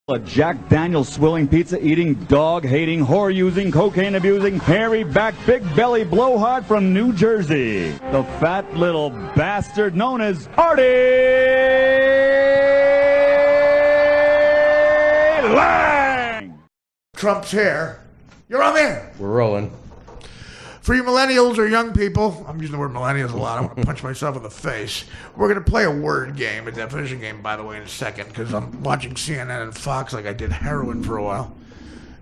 A Jack Daniels swilling, pizza eating, dog hating, whore using, cocaine abusing, hairy back, big belly blowhard from New Jersey. The fat little bastard known as Artie Lang. Trump's hair. You're on there. We're rolling. For you millennials or young people, I'm using the word millennials a lot. I want to punch myself in the face. We're going to play a word game, a definition game, by the way, in a second, because I'm watching CNN and Fox like I did heroin for a while.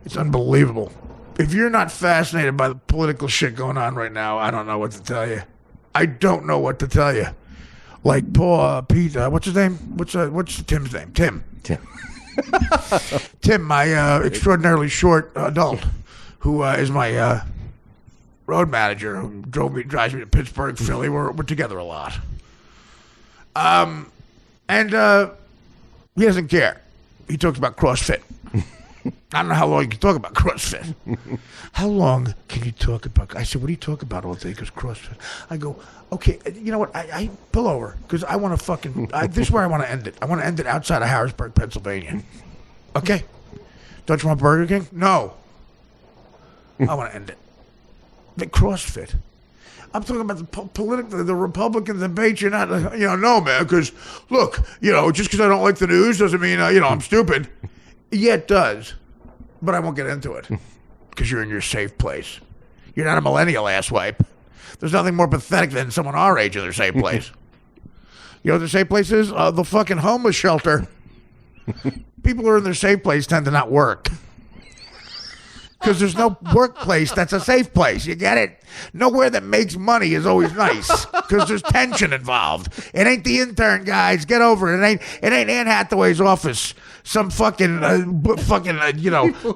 It's unbelievable. If you're not fascinated by the political shit going on right now, I don't know what to tell you. I don't know what to tell you. Like Pete, what's his name? What's Tim's name? Tim. Tim, my extraordinarily short adult, who is my road manager, who drives me to Pittsburgh, Philly. We're together a lot. And he doesn't care. He talks about CrossFit. I don't know how long you can talk about CrossFit. How long can you talk about? I said, what do you talk about all day? Because CrossFit. I go, okay, you know what? I pull over because I want to fucking. This is where I want to end it. I want to end it outside of Harrisburg, Pennsylvania. Okay. Don't you want Burger King? No. I want to end it. The CrossFit. I'm talking about the Republican debate. You're not, no, man, because, look, just because I don't like the news doesn't mean, I'm stupid. Yeah, it does. But I won't get into it because you're in your safe place. You're not a millennial asswipe. There's nothing more pathetic than someone our age in their safe place. You know what their safe place is? The fucking homeless shelter. People who are in their safe place tend to not work. Because there's no workplace that's a safe place. You get it? Nowhere that makes money is always nice. Because there's tension involved. It ain't the intern, guys. Get over it. It ain't Anne Hathaway's office. Some fucking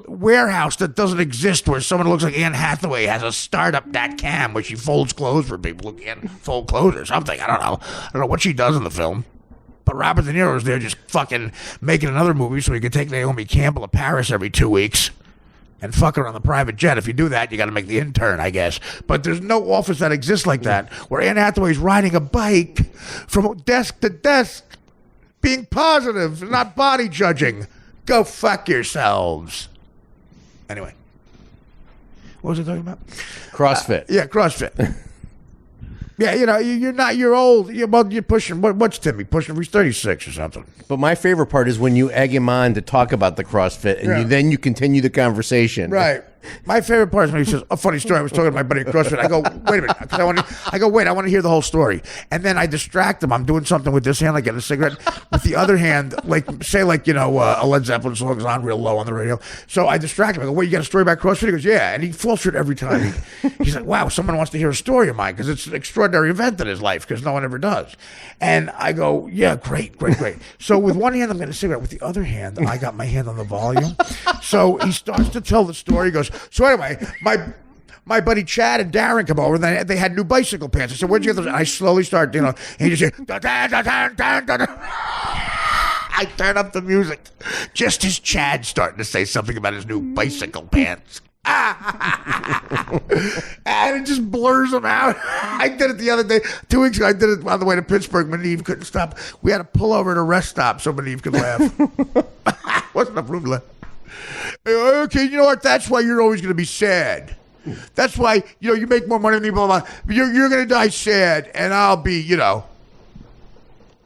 warehouse that doesn't exist where someone who looks like Anne Hathaway has a startup.com where she folds clothes for people who can't fold clothes or something. I don't know what she does in the film. But Robert De Niro's there just fucking making another movie so he can take Naomi Campbell to Paris every 2 weeks. And fuck her on the private jet. If you do that, you got to make the intern, I guess. But there's no office that exists like that where Anne Hathaway's riding a bike from desk to desk, being positive, not body judging. Go fuck yourselves. Anyway, what was I talking about? CrossFit. Yeah, CrossFit. Yeah, you're not. You're old. You're pushing. What's Timmy pushing? He's 36 or something. But my favorite part is when you egg him on to talk about the CrossFit, and then you continue the conversation. Right. My favorite part is when he says, a funny story, I was talking to my buddy at CrossFit. I go, wait a minute. I want to hear the whole story. And then I distract him. I'm doing something with this hand, like getting a cigarette. With the other hand, a Led Zeppelin song is on real low on the radio. So I distract him. I go, wait, you got a story about CrossFit? He goes, yeah. And he falls for it every time. He's like, wow, someone wants to hear a story of mine because it's an extraordinary event in his life because no one ever does. And I go, yeah, great. So with one hand, I'm getting a cigarette. With the other hand, I got my hand on the volume. So he starts to tell the story. He goes, so anyway, my buddy Chad and Darren come over, and they had new bicycle pants. I said, where'd you get those? I slowly start, and he just hear, I turn up the music just as Chad's starting to say something about his new bicycle pants. And it just blurs them out. I did it the other day, 2 weeks ago. I did it on the way to Pittsburgh. Maneve couldn't stop. We had to pull over at a rest stop so Maneve could laugh. Wasn't enough room to laugh. Okay, you know what? That's why you're always going to be sad. That's why, you make more money than me, blah, blah, blah. You're going to die sad, and I'll be,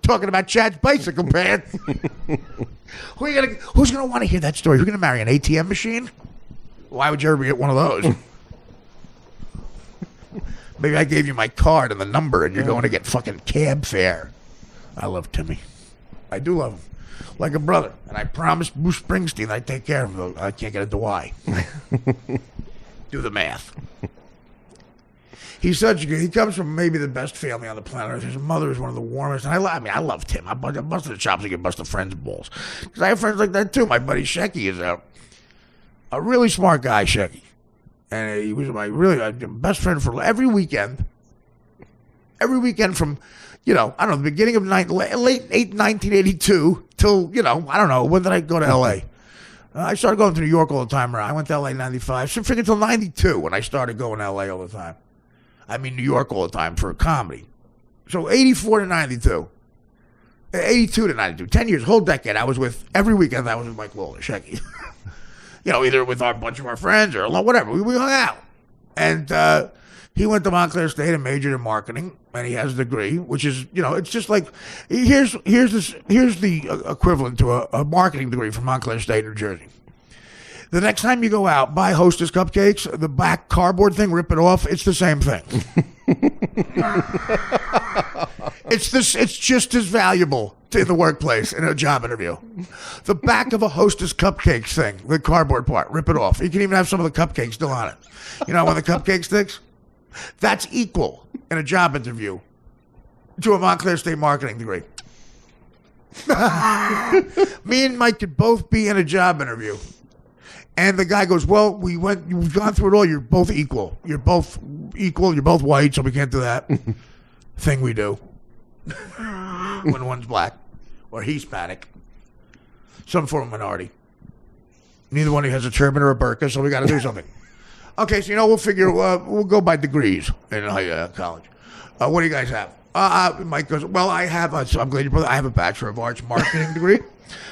talking about Chad's bicycle pants. Who's going to want to hear that story? Who's going to marry an ATM machine? Why would you ever get one of those? Maybe I gave you my card and the number, and you're going to get fucking cab fare. I love Timmy. I do love him. Like a brother. And I promised Bruce Springsteen I'd take care of him. I can't get into why. Do the math. He comes from maybe the best family on the planet. His mother is one of the warmest. And I loved him. I busted the chops like a bust of friends' balls. Because I have friends like that too. My buddy Shecky is a really smart guy, Shecky. And he was my best friend for every weekend. Every weekend from, the beginning of late 1982 till, I don't know, when did I go to L.A.? I started going to New York all the time. I went to L.A. in 95. So figure until 92 when I started going to L.A. all the time. I mean New York all the time for comedy. So 84 to 92. 82 to 92, 10 years, whole decade. I was with, every weekend I was with Mike Lawler, Shecky. Either with a bunch of our friends or whatever. We hung out. And he went to Montclair State and majored in marketing, and he has a degree, which is, it's just like, here's the equivalent to a marketing degree from Montclair State, New Jersey. The next time you go out, buy Hostess cupcakes, the back cardboard thing, rip it off. It's the same thing. It's just as valuable in the workplace in a job interview. The back of a Hostess cupcakes thing, the cardboard part, rip it off. You can even have some of the cupcakes still on it. When the cupcake sticks? That's equal in a job interview to a Montclair State marketing degree. Me and Mike could both be in a job interview. And the guy goes, well, we've gone through it all. You're both equal. You're both equal. You're both white, so we can't do that thing we do when one's black or Hispanic, some form of minority. Neither one of you has a turban or a burqa, so we got to do something. Okay, so we'll figure. We'll go by degrees in college. What do you guys have? Mike goes, well, I have. I'm glad you brought that. I have a Bachelor of Arts marketing degree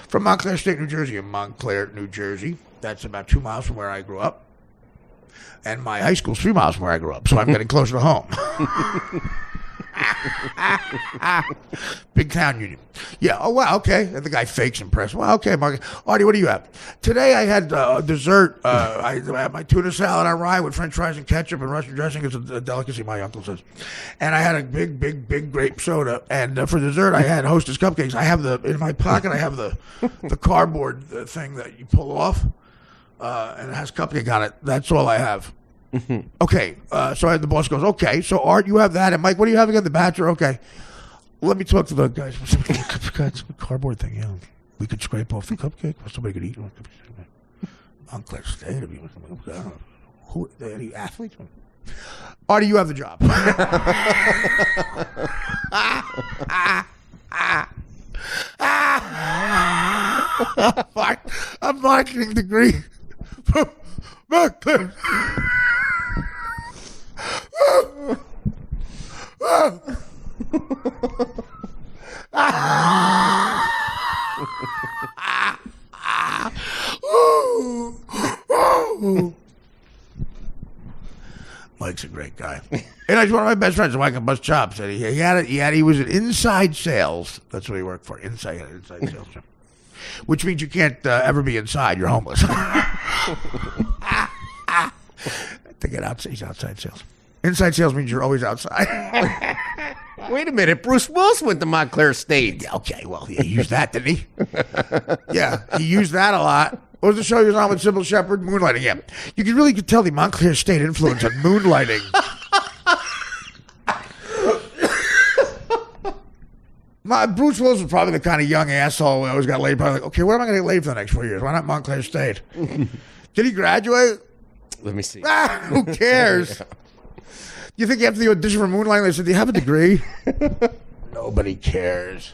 from Montclair State, New Jersey, in Montclair, New Jersey. That's about 2 miles from where I grew up. And my high school's 3 miles from where I grew up, so I'm getting closer to home. Big town union. Yeah, oh, wow, okay. And the guy fakes impressed. Well, okay, Mark. Artie, what do you have? Today I had dessert. I had my tuna salad on rye with french fries and ketchup and Russian dressing. It's a delicacy, my uncle says. And I had a big grape soda. And for dessert, I had Hostess cupcakes. I have in my pocket, I have the cardboard thing that you pull off. And it has cupcake on it. That's all I have. Okay, so the boss goes, okay, so Art, you have that, and Mike, what do you have again? The Bachelor? Okay. Let me talk to the guys. It's a cardboard thing, yeah. We could scrape off the cupcake, or somebody could eat one. Montclair State, who, any athletes? Artie, you have the job. A marketing degree from Montclair. Mike's a great guy. And he's one of my best friends. Mike can bust chops. And he was in inside sales. That's what he worked for. Inside sales. Which means you can't ever be inside. You're homeless. To get outside, he's outside sales. Inside sales means you're always outside. Wait a minute. Bruce Willis went to Montclair State. Yeah, okay, well, he used that, didn't he? Yeah, he used that a lot. What was the show he was on with Sybil Shepherd? Moonlighting, yeah. You could tell the Montclair State influence on moonlighting. Bruce Willis was probably the kind of young asshole who always got laid. Probably like, okay, where am I going to get laid for the next 4 years? Why not Montclair State? Did he graduate? Let me see. Who cares? You think after the audition for Moonlighting, they said, do you have a degree? Nobody cares.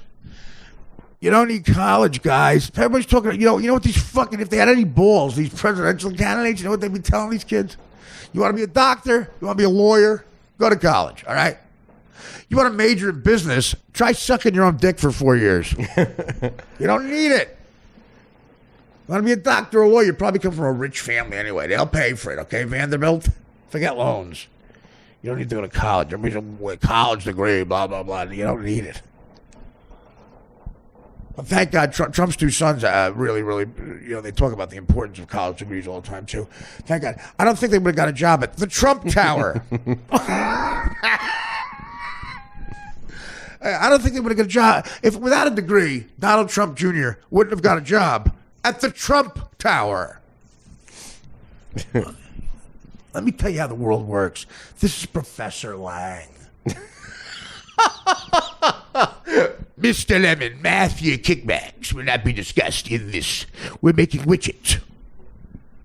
You don't need college, guys. Everybody's talking, you know what these fucking, if they had any balls, these presidential candidates, you know what they'd be telling these kids? You want to be a doctor? You want to be a lawyer? Go to college, all right? You want to major in business? Try sucking your own dick for 4 years. You don't need it. You want to be a doctor or a lawyer? You probably come from a rich family anyway. They'll pay for it, okay? Vanderbilt, forget loans. You don't need to go to college. Everybody's a college degree, blah, blah, blah. You don't need it. Well, thank God Trump's two sons really, they talk about the importance of college degrees all the time, too. Thank God. I don't think they would have got a job at the Trump Tower. I don't think they would have got a job. If without a degree, Donald Trump Jr. wouldn't have got a job at the Trump Tower. Let me tell you how the world works. This is Professor Lang. Mr. Lemon, Matthew kickbacks will not be discussed in this. We're making widgets.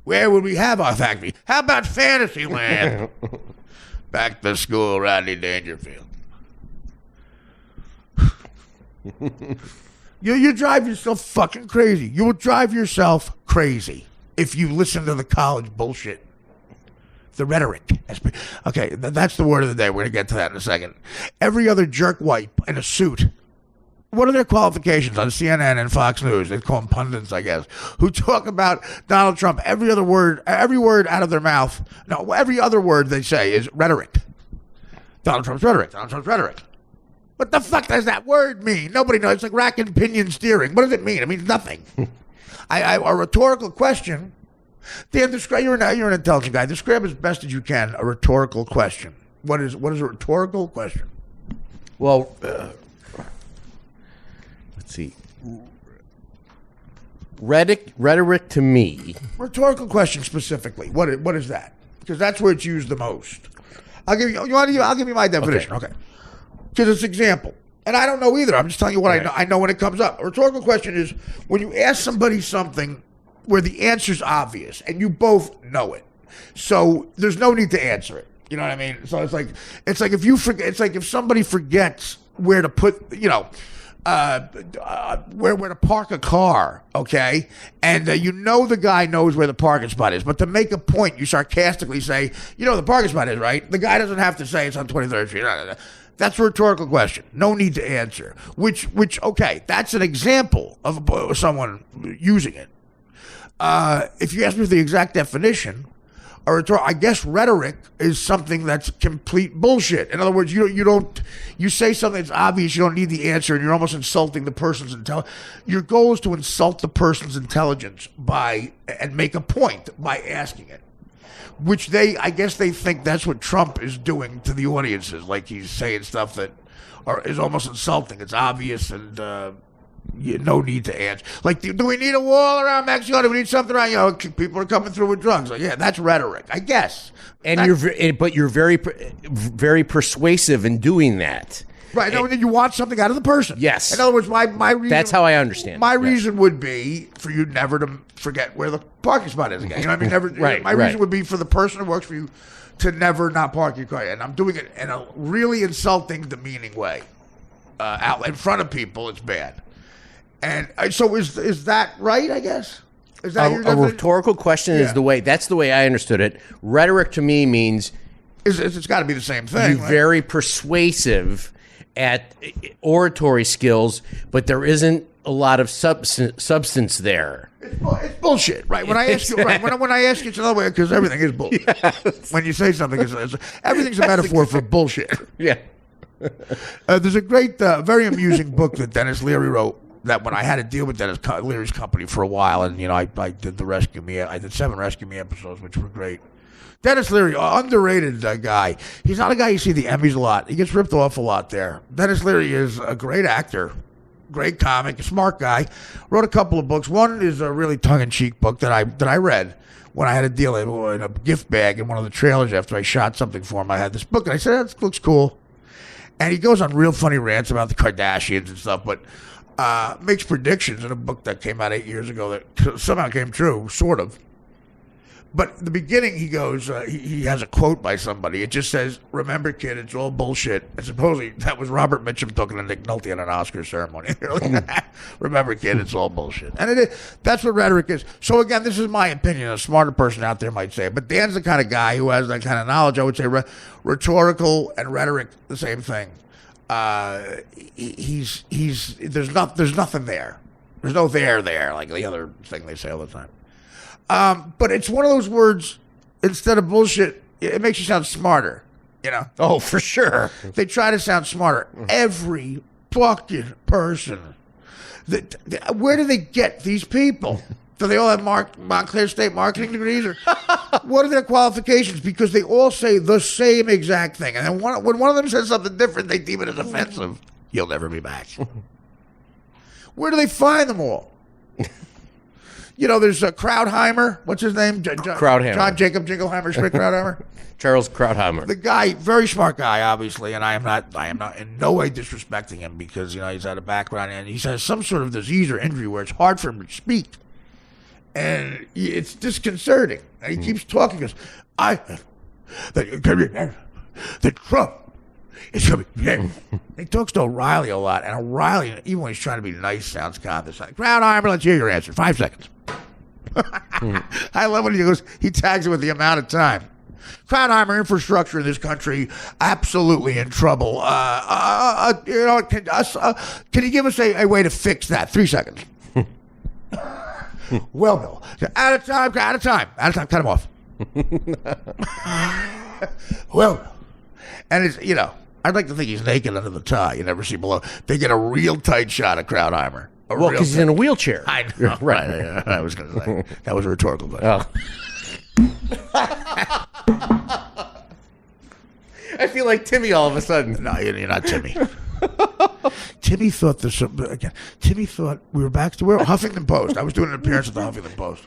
Where would we have our factory? How about Fantasyland? Back to school, Rodney Dangerfield. You drive yourself fucking crazy. You will drive yourself crazy if you listen to the college bullshit. The rhetoric. Okay, that's the word of the day. We're going to get to that in a second. Every other jerkwite in a suit what are their qualifications on CNN and Fox News? They call them pundits, I guess, who talk about Donald Trump. Every word out of their mouth. No, every other word they say is rhetoric. Donald Trump's rhetoric. Donald Trump's rhetoric. What the fuck does that word mean? Nobody knows. It's like rack and pinion steering. What does it mean? It means nothing. A rhetorical question. Dan, you're an intelligent guy. Describe as best as you can a rhetorical question. What is a rhetorical question? Well, let's see. Rhetoric to me. Rhetorical question specifically. What is that? Because that's where it's used the most. I'll give you. I'll give you my definition. Okay. Because it's example, and I don't know either. I'm just telling you what I know. I know when it comes up. A rhetorical question is when you ask somebody something where the answer's obvious and you both know it, so there's no need to answer it. You know what I mean? So it's like if you forget. It's like if somebody forgets where to put. Where to park a car, okay? And you know the guy knows where the parking spot is, but to make a point, you sarcastically say, you know where the parking spot is, right? The guy doesn't have to say it's on 23rd Street. That's a rhetorical question. No need to answer. Which, okay, that's an example of someone using it. If you ask me for the exact definition, I guess rhetoric is something that's complete bullshit. In other words, you say something that's obvious, you don't need the answer, and you're almost insulting the person's intelligence. Your goal is to insult the person's intelligence and make a point by asking it. Which I guess they think that's what Trump is doing to the audiences. Like he's saying stuff that is almost insulting. It's obvious and no need to answer. Like, do we need a wall around Mexico? Do we need something around? People are coming through with drugs. Like, yeah, that's rhetoric, I guess. And you're very, very persuasive in doing that. Right. No, you want something out of the person. Yes. In other words, my reason. That's how I understand. My reason would be for you never to forget where the parking spot is again. You know what I mean? Never. Right. My reason would be for the person who works for you to never not park your car, and I'm doing it in a really insulting, demeaning way. Out in front of people, it's bad. And so is that right? I guess. Is that a rhetorical question? Is the way. That's the way I understood it. Rhetoric to me means it's got to be the same thing. You're very persuasive at oratory skills, but there isn't a lot of substance there. It's bullshit, right? When I ask you, when I ask you, it's another way because everything is bullshit. Yes. When you say something, everything's a metaphor for bullshit. Yeah. There's a great, very amusing book that Dennis Leary wrote. That when I had to deal with Dennis Leary's company for a while, and I did the Rescue Me. I did 7 Rescue Me episodes, which were great. Dennis Leary, underrated guy. He's not a guy you see the Emmys a lot. He gets ripped off a lot there. Dennis Leary is a great actor, great comic, a smart guy. Wrote a couple of books. One is a really tongue-in-cheek book that I read when I had to deal in a gift bag in one of the trailers after I shot something for him. I had this book, and I said, "That looks cool." And he goes on real funny rants about the Kardashians and stuff, but makes predictions in a book that came out 8 years ago that somehow came true, sort of. But at the beginning, he goes, he has a quote by somebody. It just says, "Remember, kid, it's all bullshit." And supposedly that was Robert Mitchum talking to Nick Nolte at an Oscar ceremony. Remember, kid, it's all bullshit. And that's what rhetoric is. So again, this is my opinion. A smarter person out there might say it. But Dan's the kind of guy who has that kind of knowledge. I would say rhetorical and rhetoric, the same thing. There's nothing there. There's no there like the other thing they say all the time. But it's one of those words, instead of bullshit, it makes you sound smarter, Oh, for sure. They try to sound smarter. Every fucking person. Where do they get these people? Do they all have Montclair State marketing degrees? Or what are their qualifications? Because they all say the same exact thing. And then when one of them says something different, they deem it as offensive. You'll never be back. Where do they find them all? There's Krauthammer. What's his name? Krauthammer. John Jacob Jingleheimer Schmidt Krauthammer. Charles Krauthammer. The guy, very smart guy, obviously, and I am not in no way disrespecting him because he's had a background and he has some sort of disease or injury where it's hard for him to speak, and it's disconcerting. And he keeps talking because the Trump. He talks to O'Reilly a lot, and O'Reilly, even when he's trying to be nice, sounds condescending. Krauthammer, let's hear your answer. 5 seconds. I love when he tags it with the amount of time. Krauthammer infrastructure in this country absolutely in trouble. Can you give us a way to fix that? 3 seconds. Well, Bill, out of time. Cut him off. Well, and it's, I'd like to think he's naked under the tie. You never see below. They get a real tight shot of Krauthammer. Well, because he's in a wheelchair. I know. Right. I was going to say. That was a rhetorical question. Oh. I feel like Timmy all of a sudden. No, you're not Timmy. Timmy thought we were back to Huffington Post. I was doing an appearance at the Huffington Post,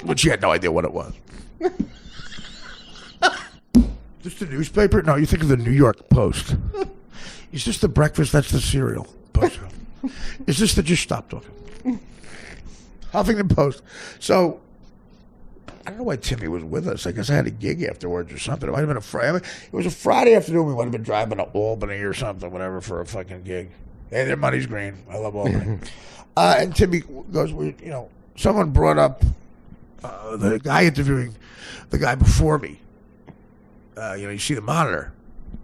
but she had no idea what it was. Is this the newspaper? No, you think of the New York Post. Is this the breakfast? That's the cereal. Post. Is this the just stop talking? Huffington Post. So I don't know why Timmy was with us. I guess I had a gig afterwards or something. It might have been a Friday. It was a Friday afternoon. We might have been driving to Albany or something, whatever, for a fucking gig. Hey, their money's green. I love Albany. And Timmy goes, someone brought up the guy interviewing the guy before me. You see the monitor.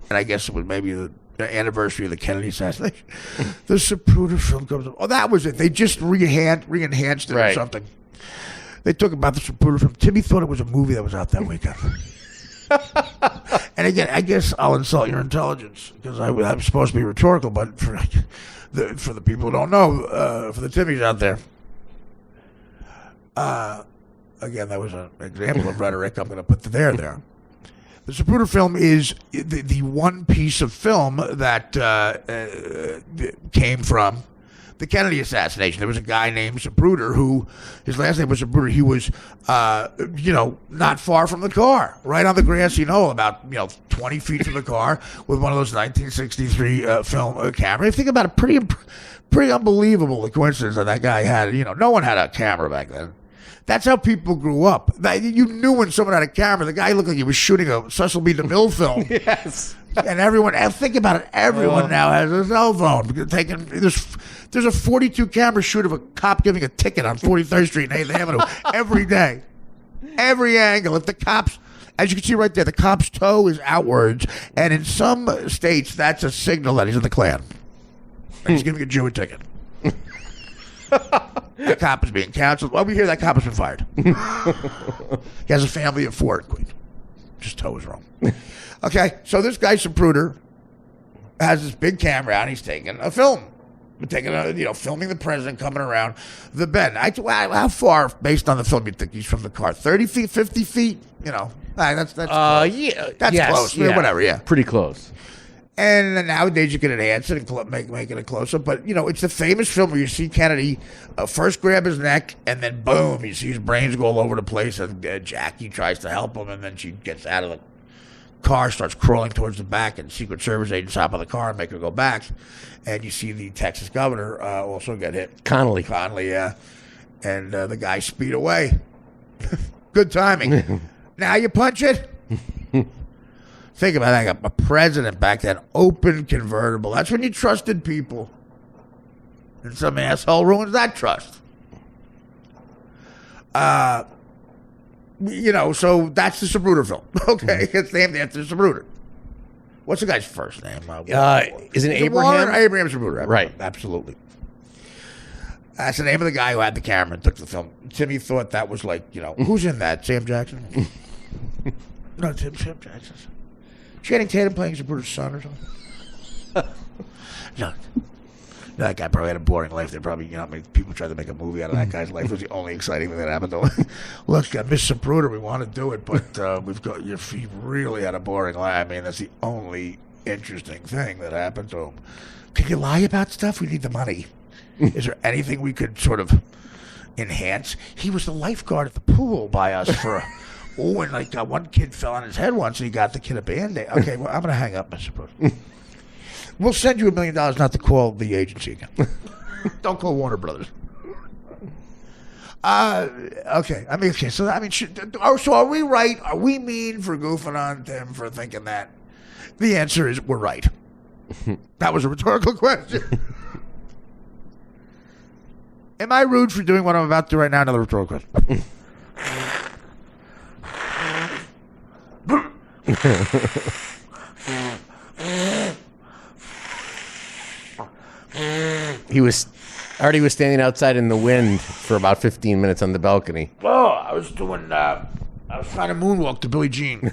And I guess it was maybe the anniversary of the Kennedy assassination. The Zapruder film comes up. Oh, that was it. They just re-enhanced it or something. They talk about the Zapruder film. Timmy thought it was a movie that was out that weekend. And again, I guess I'll insult your intelligence because I'm supposed to be rhetorical, but for the people who don't know, for the Timmies out there, again, that was an example of rhetoric. I'm going to put there. The Zapruder film is the one piece of film that came from the Kennedy assassination. There was a guy named Zapruder who, his last name was Zapruder. He was, not far from the car, right on the grassy knoll, about 20 feet from the car, with one of those 1963 film cameras. Think about it, pretty unbelievable the coincidence that guy had. No one had a camera back then. That's how people grew up. You knew when someone had a camera. The guy looked like he was shooting a Cecil B. DeMille film. Yes. And think about it. Everyone now has a cell phone. There's a 42 camera shoot of a cop giving a ticket on 43rd Street and 8th Avenue every day. Every angle. If the cops, as you can see right there, the cop's toe is outwards. And in some states, that's a signal that he's in the Klan. And he's giving a Jew a ticket. That cop is being counseled. Well, we hear that cop has been fired. He has a family of 4 in Queens. Just toe is wrong. Okay, so this guy Zapruder has this big camera out. And he's taking a film, filming the president coming around the bend. How far, based on the film, you think he's from the car? 30 feet, 50 feet? That's close. Yeah, that's close. Yeah, whatever. Yeah, pretty close. And nowadays you can enhance it and make it a close-up. But, it's the famous film where you see Kennedy first grab his neck, and then boom, you see his brains go all over the place, and Jackie tries to help him, and then she gets out of the car, starts crawling towards the back, and Secret Service agents hop on the car and make her go back. And you see the Texas governor also get hit. Connolly, yeah. And the guy speed away. Good timing. Now you punch it. Think about that. A president back then, open convertible. That's when you trusted people. And some asshole ruins that trust. So that's the Zapruder film. Okay, it's named after Zapruder. What's the guy's first name? Is it Abraham? Abraham Zapruder. Right. Absolutely. That's the name of the guy who had the camera and took the film. Timmy thought that was like, who's in that? Sam Jackson? No, Sam Jackson. Channing Tatum playing Zapruder's son or something? No. That guy probably had a boring life. They probably, people tried to make a movie out of that guy's life. It was the only exciting thing that happened to him. Look, Miss Zapruder, we want to do it, but he really had a boring life. I mean, that's the only interesting thing that happened to him. Can you lie about stuff? We need the money. Is there anything we could sort of enhance? He was the lifeguard at the pool by us for a... Oh, and one kid fell on his head once, and he got the kid a Band-Aid. Okay, well, I'm going to hang up, I suppose. We'll send you $1 million not to call the agency again. Don't call Warner Brothers. Okay. So are we right? Are we mean for goofing on Tim for thinking that? The answer is we're right. That was a rhetorical question. Am I rude for doing what I'm about to do right now? Another rhetorical question. Artie was standing outside in the wind for about 15 minutes on the balcony. Oh, I was trying to moonwalk to Billie Jean.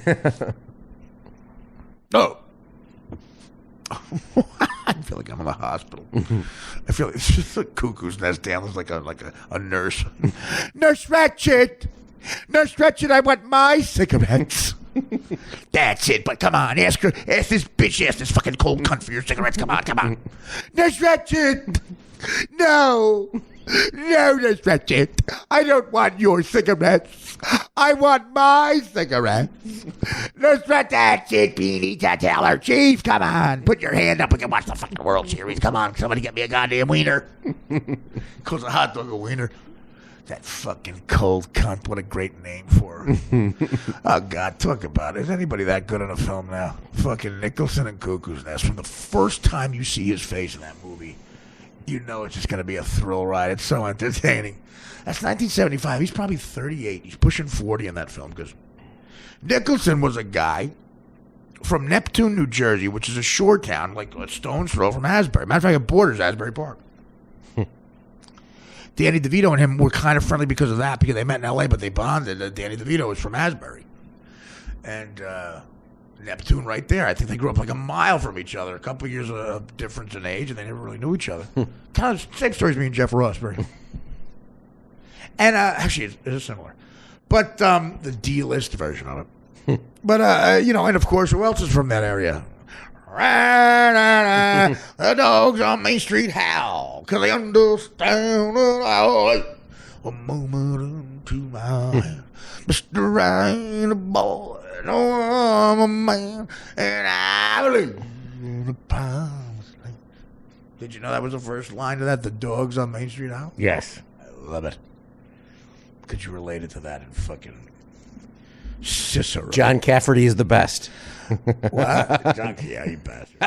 Oh. I feel like I'm in the hospital. I feel like it's just a cuckoo's nest. Dan was like a nurse. Nurse Ratchet! Nurse Ratchet, I want my cigarettes. That's it, but come on, ask this fucking cold cunt for your cigarettes. Come on. Nurse Ratchet! No, Nurse Ratchet. I don't want your cigarettes. I want my cigarettes. Nurse Ratchet, that's it, Beanie. Tell her, Chief, come on. Put your hand up. We can watch the fucking World Series. Come on, somebody get me a goddamn wiener. Calls a hot dog a wiener. That fucking cold cunt. What a great name for her. Oh, God, talk about it. Is anybody that good in a film now? Fucking Nicholson and Cuckoo's Nest. From the first time you see his face in that movie, you know it's just going to be a thrill ride. It's so entertaining. That's 1975. He's probably 38. He's pushing 40 in that film because Nicholson was a guy from Neptune, New Jersey, which is a shore town, like a stone's throw from Asbury. Matter of fact, it borders Asbury Park. Danny DeVito and him were kind of friendly because of that, because they met in L.A., but they bonded. Danny DeVito was from Asbury. And Neptune right there. I think they grew up like a mile from each other, a couple of years of difference in age, and they never really knew each other. Kind of same story as me and Jeff Rossberry. And actually, it is similar. But the D-list version of it. But, and of course, who else is from that area? The dogs on Main Street howl, 'cause they understand a moment into my hand. Mr. Rain, a boy, no, I'm a man, and I believe in the promised land. Did you know that was the first line to that? The dogs on Main Street howl? Yes. I love it. Could you relate it to that in fucking Cicero? John Cafferty is the best. What? John, yeah, you bastard.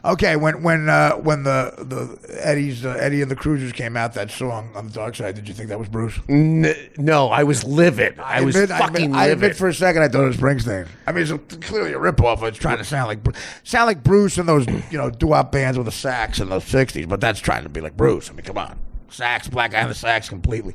Okay, when the Eddie and the Cruisers came out, that song on the Dark Side, did you think that was Bruce? No, I was livid. I was fucking livid. I admit for a second I thought it was Springsteen. I mean, it's clearly a ripoff. It's trying to sound like Bruce and those doo-wop bands with the sax in the '60s, but that's trying to be like Bruce. I mean, come on, sax, black guy on the sax completely.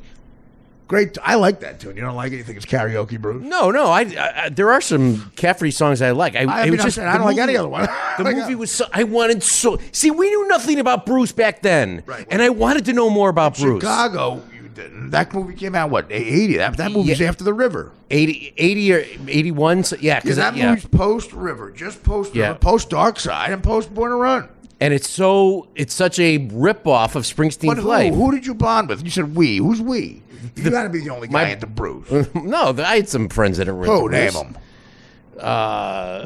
Great. I like that tune. You don't like it? You think it's karaoke, Bruce? No. I there are some Cafferty songs I like. I don't like any other one. The movie was so. I wanted so. See, we knew nothing about Bruce back then, right? And I wanted to know more about Bruce. Chicago. You didn't. That movie came out what? 80. That movie's after the River. 80 or 81. So, yeah, because that movie's post River, just post River, post Dark Side, and post Born to Run. And it's such a ripoff of Springsteen's life. Who did you bond with? You said we. Who's we? You got to be the only guy into Bruce. No, I had some friends that were into Bruce. Name them.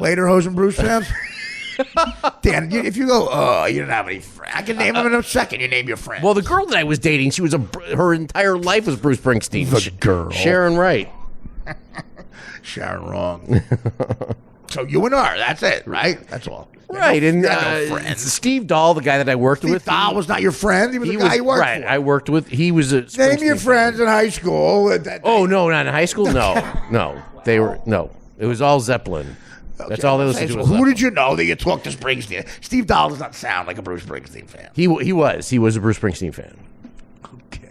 Later Hosen Bruce fans? Dan, if you go, you didn't have any friends. I can name them in a second. You name your friends. Well, the girl that I was dating, she was her entire life was Bruce Springsteen. The girl. Sharon Wright. Sharon Wrong. So you and her, that's it, right? That's all. Right, and Steve Dahl, the guy that I worked with. Steve Dahl was not your friend. He was the guy you worked for. Right, I worked with. He was a. Name your friends in high school. No, not in high school. No, they were no. It was all Zeppelin. Okay, that's all they listened to. Who did you know that you talked to Springsteen? Steve Dahl does not sound like a Bruce Springsteen fan. He was a Bruce Springsteen fan. Okay.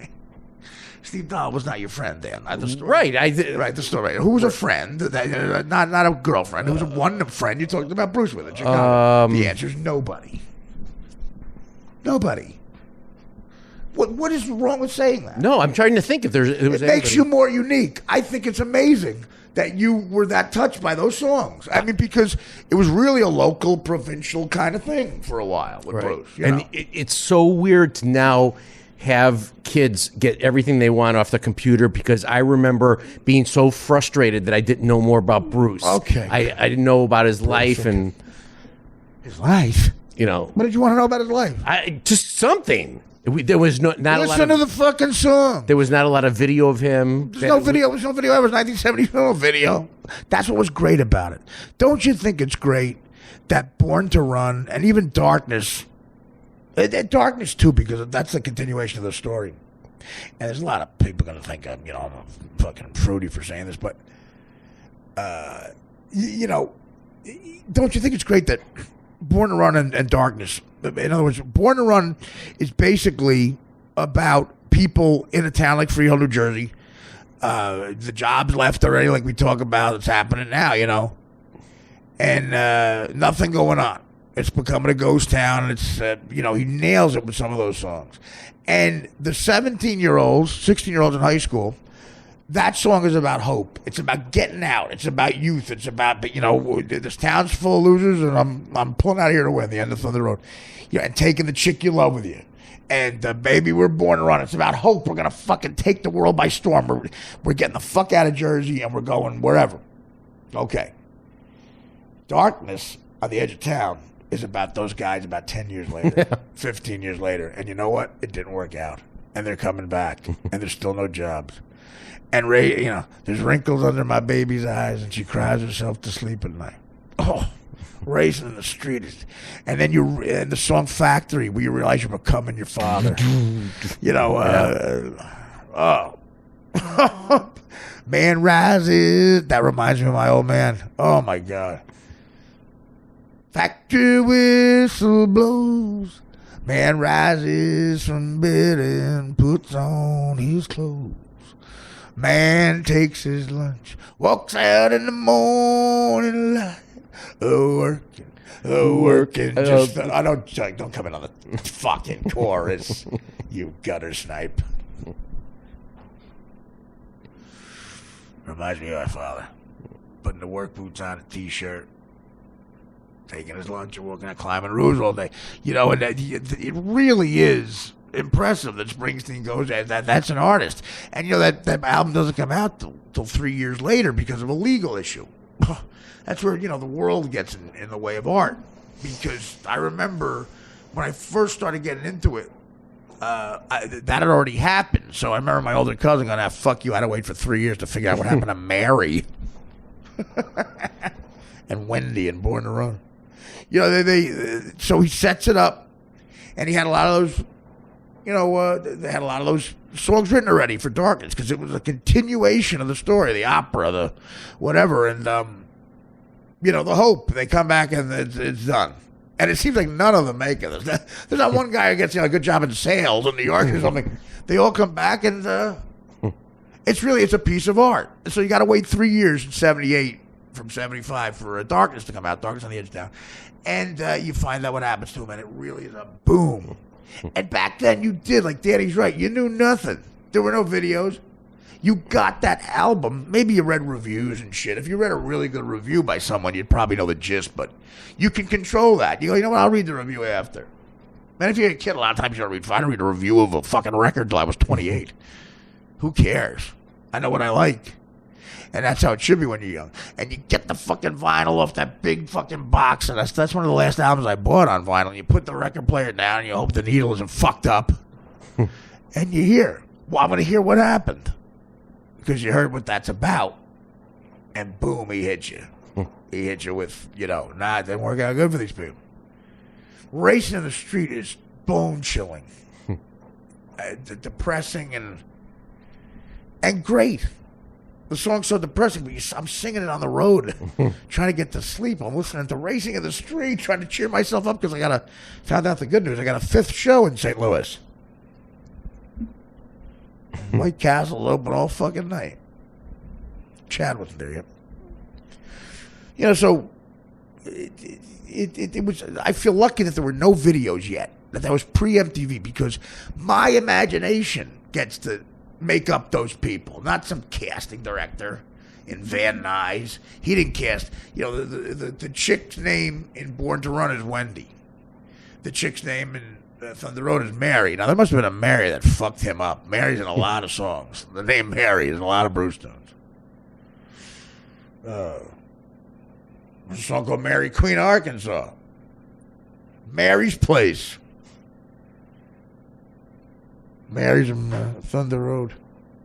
Steve Dahl was not your friend, Dan. The story. Right, the story. Who was a friend? Not a girlfriend. Who was one friend you talked about Bruce with in Chicago? The answer is nobody. Nobody. What is wrong with saying that? No, I'm trying to think if there was anybody. It makes you more unique. I think it's amazing that you were that touched by those songs. I mean, because it was really a local, provincial kind of thing for a while with Bruce. And it's so weird to now have kids get everything they want off the computer, because I remember being so frustrated that I didn't know more about Bruce. Okay. I didn't know about his life and... His life? What did you want to know about his life? Just something. There was not a lot of... Listen to the fucking song. There was not a lot of video of him. There's no video. There was no video. It was 1970. No video. That's what was great about it. Don't you think it's great that Born to Run and even Darkness... Darkness, too, because that's a continuation of the story. And there's a lot of people going to think I'm fucking fruity for saying this, but you know, don't you think it's great that Born to Run and Darkness, in other words, Born to Run is basically about people in a town like Freehold, New Jersey. The jobs left already, like we talk about. It's happening now, you know. And nothing going on. It's becoming a ghost town. And it's, you know, he nails it with some of those songs. And the 17-year-olds, 16-year-olds in high school, that song is about hope. It's about getting out. It's about youth. It's about, you know, this town's full of losers, and I'm pulling out here to win, the end of Thunder Road. You know, and taking the chick you love with you. And baby, we're born to run. It's about hope. We're going to fucking take the world by storm. We're getting the fuck out of Jersey, and we're going wherever. Okay. Darkness on the Edge of Town is about those guys about 10 years later, 15 years later. And you know what? It didn't work out. And they're coming back. And there's still no jobs. And Ray, you know, there's wrinkles under my baby's eyes, and she cries herself to sleep at night. Oh, racing in the street. And then in the song Factory, where you realize you're becoming your father. You know, oh. Man rises. That reminds me of my old man. Oh, my God. Factory whistle blows. Man rises from bed and puts on his clothes. Man takes his lunch, walks out in the morning light. Working. Don't come in on the fucking chorus, you gutter snipe. Reminds me of my father. Putting the work boots on, a t-shirt, taking his lunch and walking out climbing roofs all day. You know, and it really is impressive that Springsteen goes, that's an artist. And, you know, that album doesn't come out till 3 years later because of a legal issue. That's where, you know, the world gets in the way of art. Because I remember when I first started getting into it, that had already happened. So I remember my older cousin going, fuck you, I had to wait for 3 years to figure out what happened to Mary. And Wendy and Born to Run. You know, so he sets it up, and he had a lot of those, you know, they had a lot of those songs written already for Darkness, because it was a continuation of the story, the opera, the whatever, and, you know, the hope. They come back and it's done. And it seems like none of them make it. There's not one guy who gets, you know, a good job in sales in New York or something. They all come back, and it's a piece of art. So you got to wait 3 years in 78 from 75 for Darkness to come out, Darkness on the Edge of Town. And you find out what happens to him, and it really is a boom. And back then you did, like Danny's right, you knew nothing. There were no videos. You got that album. Maybe you read reviews and shit. If you read a really good review by someone, you'd probably know the gist, but you can control that. You go, you know what, I'll read the review after. Man, if you're a kid, a lot of times you don't read. I don't read a review of a fucking record till I was 28. Who cares? I know what I like. And that's how it should be when you're young. And you get the fucking vinyl off that big fucking box. And that's one of the last albums I bought on vinyl. You put the record player down, and you hope the needle isn't fucked up. And you hear. Well, I'm going to hear what happened. Because you heard what that's about. And boom, he hits you. He hits you with, you know, it didn't work out good for these people. Racing in the street is bone-chilling. Depressing and great. The song's so depressing, but I'm singing it on the road, trying to get to sleep. I'm listening to Racing in the Street, trying to cheer myself up, because found out the good news. I got a 5th show in St. Louis. White Castle's open all fucking night. Chad wasn't there yet. You know, so it was. I feel lucky that there were no videos yet. That was pre-MTV, because my imagination gets to make up those people, not some casting director in Van Nuys. He didn't cast. You know, the chick's name in Born to Run is Wendy. The chick's name in Thunder Road is Mary. Now, there must have been a Mary that fucked him up. Mary's in a lot of songs. The name Mary is in a lot of Bruce tunes. There's a song called Mary Queen of Arkansas. Mary's Place. Mary's in Thunder Road.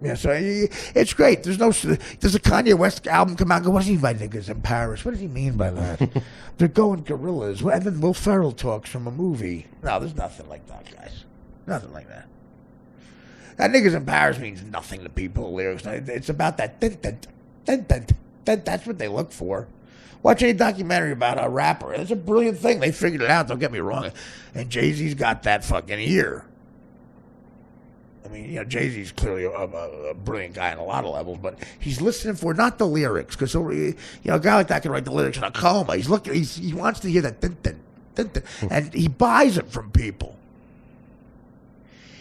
Yeah, so it's great. There's a Kanye West album come out and go, what does he mean by niggas in Paris? What does he mean by that? They're going gorillas. And then Will Ferrell talks from a movie. No, there's nothing like that, guys. Nothing like that. That niggas in Paris means nothing to people, lyrics. It's about that. That's what they look for. Watch any documentary about a rapper. It's a brilliant thing. They figured it out. Don't get me wrong. And Jay-Z's got that fucking ear. I mean, you know, Jay-Z's clearly a brilliant guy on a lot of levels, but he's listening for not the lyrics, because you know, a guy like that can write the lyrics in a coma. He's looking. He wants to hear that dun, dun, dun, dun, and he buys it from people.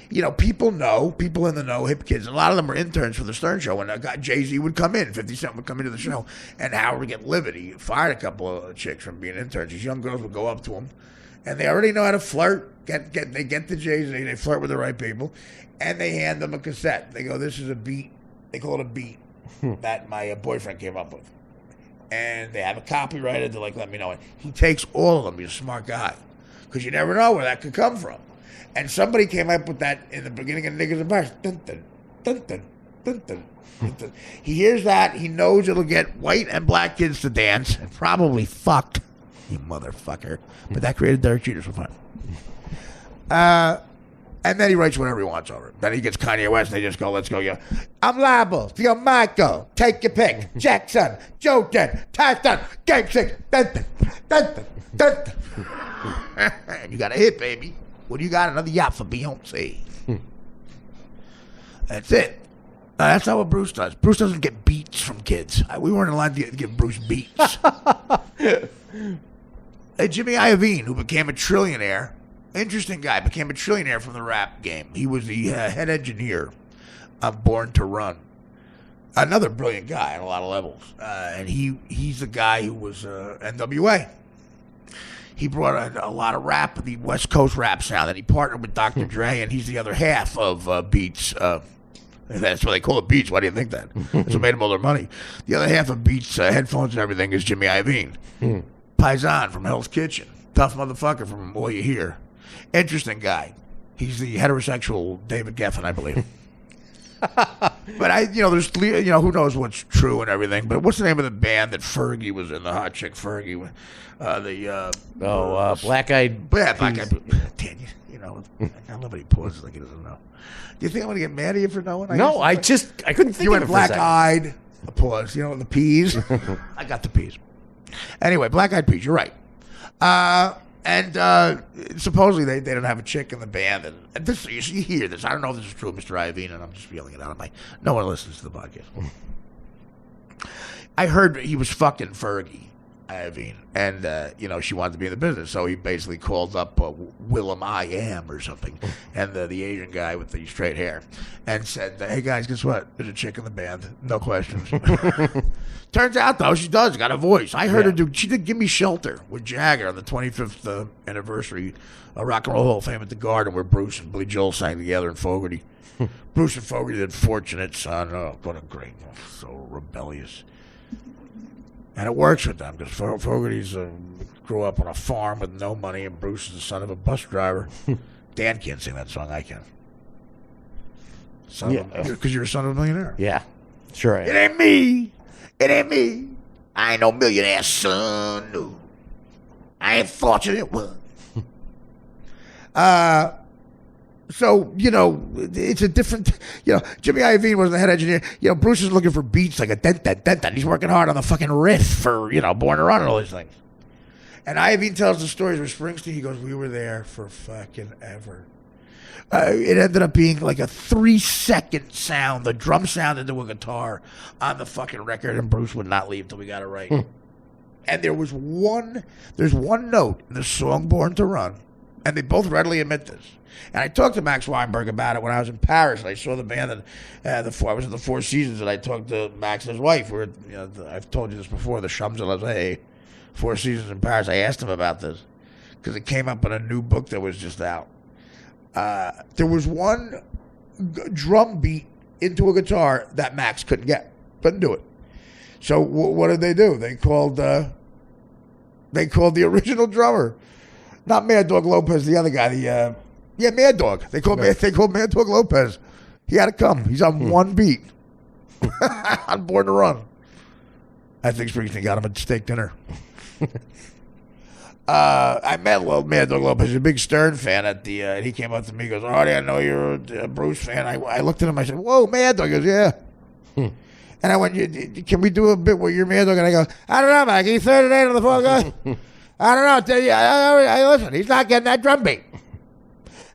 You know, people in the know, hip kids. A lot of them were interns for the Stern Show. When Jay-Z would come in, 50 Cent would come into the show, and Howard would get livid. He fired a couple of chicks from being interns. These young girls would go up to him, and they already know how to flirt. They get to Jay-Z. They flirt with the right people, and they hand them a cassette. They go, "This is a beat." They call it a beat that my boyfriend came up with, and they have it copyrighted. They're like, "Let me know it." He takes all of them. He's a smart guy, because you never know where that could come from. And somebody came up with that in the beginning of Niggas and Bars. Dun, dun, dun, dun, dun, dun, dun, dun. He hears that. He knows it'll get white and black kids to dance and probably fuck, you motherfucker. But that created Derek Jeter's for fun. And then he writes whatever he wants over it. Then he gets Kanye West and they just go, "Let's go, yo. I'm liable. Yo, Michael. Take your pick. Jackson. Joe Den. Tyson. Game 6. Dun, dun, dun, dun, dun, dun. And you got a hit, baby. What do you got? Another yacht for Beyonce. That's it. That's not what Bruce does. Bruce doesn't get beats from kids. We weren't allowed to give Bruce beats. Jimmy Iovine, who became a trillionaire, interesting guy, became a trillionaire from the rap game. He was the head engineer of Born to Run. Another brilliant guy on a lot of levels. And he's the guy who was NWA. He brought a lot of rap, the West Coast rap sound, and he partnered with Dr. Dre, and he's the other half of Beats. That's why they call it Beats. Why do you think that? That's what made him all their money. The other half of Beats, headphones and everything, is Jimmy Iovine. Paisan from Hell's Kitchen. Tough motherfucker from All You Hear. Interesting guy. He's the heterosexual David Geffen, I believe. But there's, who knows what's true and everything. But what's the name of the band that Fergie was in? The hot chick Fergie. Black Eyed. Yeah, Black Eyed. Dan, I love when he pauses like he doesn't know. Do you think I'm going to get mad at you for knowing? I couldn't think you of went it Black Eyed. A pause. You know, the peas. I got the peas. Anyway, Black Eyed Peas. You're right. And supposedly they don't have a chick in the band. And this, you hear this. I don't know if this is true, Mr. Iovine, and I'm just yelling it out of my. No one listens to the podcast. I heard he was fucking Fergie Iovine, and she wanted to be in the business, so he basically called up Willem I Am or something, and the Asian guy with the straight hair, and said, "Hey guys, guess what? There's a chick in the band. No questions." Turns out, though, she does got a voice. I heard her do. She did "Give Me Shelter" with Jagger on the 25th anniversary of Rock and Roll Hall of Fame at the Garden, where Bruce and Billy Joel sang together in Fogerty. Bruce and Fogerty did "Fortunate Son." Oh, what a great, so rebellious. And it works with them because Fogerty's grew up on a farm with no money, and Bruce is the son of a bus driver. Dan can't sing that song. I can. Because you're a son of a millionaire. Yeah, sure. It ain't me. It ain't me. I ain't no millionaire son. No. I ain't fortunate one. So, it's a different, Jimmy Iovine was the head engineer. Bruce is looking for beats like a dent, dent, dent, dent. He's working hard on the fucking riff for, Born to Run and all these things. And Iovine tells the stories where Springsteen, he goes, "We were there for fucking ever." It ended up being like a 3-second sound, the drum sound into a guitar on the fucking record, and Bruce would not leave till we got it right. And there's one note in the song Born to Run, and they both readily admit this. And I talked to Max Weinberg about it when I was in Paris. And I saw the band, and I was at the Four Seasons, and I talked to Max and his wife. I've told you this before, the Champs-Élysées, Four Seasons in Paris. I asked him about this because it came up in a new book that was just out. There was one drum beat into a guitar that Max couldn't do it. So what did they do? They called the original drummer, not Mad Dog Lopez, the other guy, Mad Dog. They called Mad Dog Lopez. He had to come. He's on one beat. On Born to Run. I think Springsteen got him a steak dinner. I met Mad Dog Lopez. He's a big Stern fan and he came up to me and goes, "Artie, I know you're a Bruce fan." I looked at him. I said, "Whoa, Mad Dog." He goes, "Yeah." And I went, can we do a bit where you're Mad Dog? And I go, I don't know, Mikey. 38 on the phone. I don't know. Listen, he's not getting that drum beat.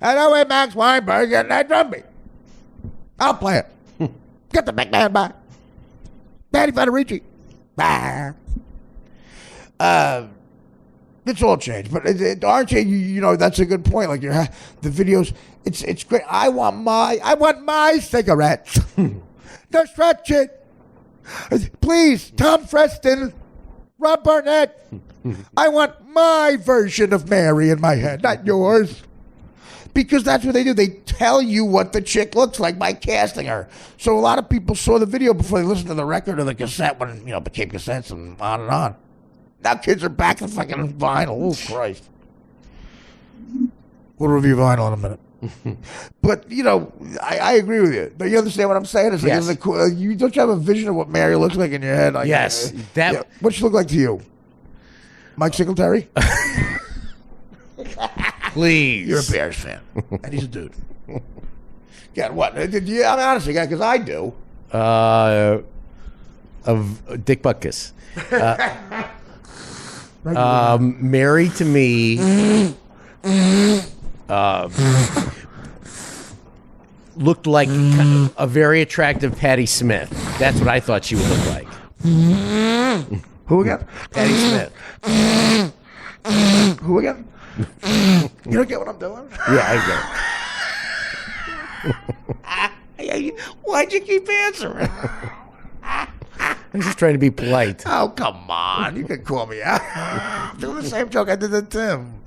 I know where Max Weinberg getting that drum beat. I'll play it. Get the big man back. Danny Federici. It's all changed, but Archie, you know, that's a good point. Like the videos, it's great. I want my cigarettes. They're stretching. Please, Tom Freston, Rob Barnett. I want my version of Mary in my head, not yours. Because that's what they do. They tell you what the chick looks like by casting her. So a lot of people saw the video before they listened to the record or the cassette when, you know, it became cassettes and on and on. Now kids are back to fucking vinyl. Oh, Christ. We'll review vinyl in a minute. But, you know, I agree with you. But you understand what I'm saying? It's like, yes. don't you have a vision of what Mary looks like in your head? Like, yes. What she look like to you? Mike Singletary? Please. You're a Bears fan. And he's a dude. Yeah, what? Did you, I mean, honestly, because I do. Of Dick Butkus. Mary to me looked like a very attractive Patti Smith. That's what I thought she would look like. Who again? Patti Smith. Who again? You don't get what I'm doing? Yeah, I get. Why'd you keep answering? I'm just trying to be polite. Oh, come on. You can call me out. I'm doing the same joke I did to Tim.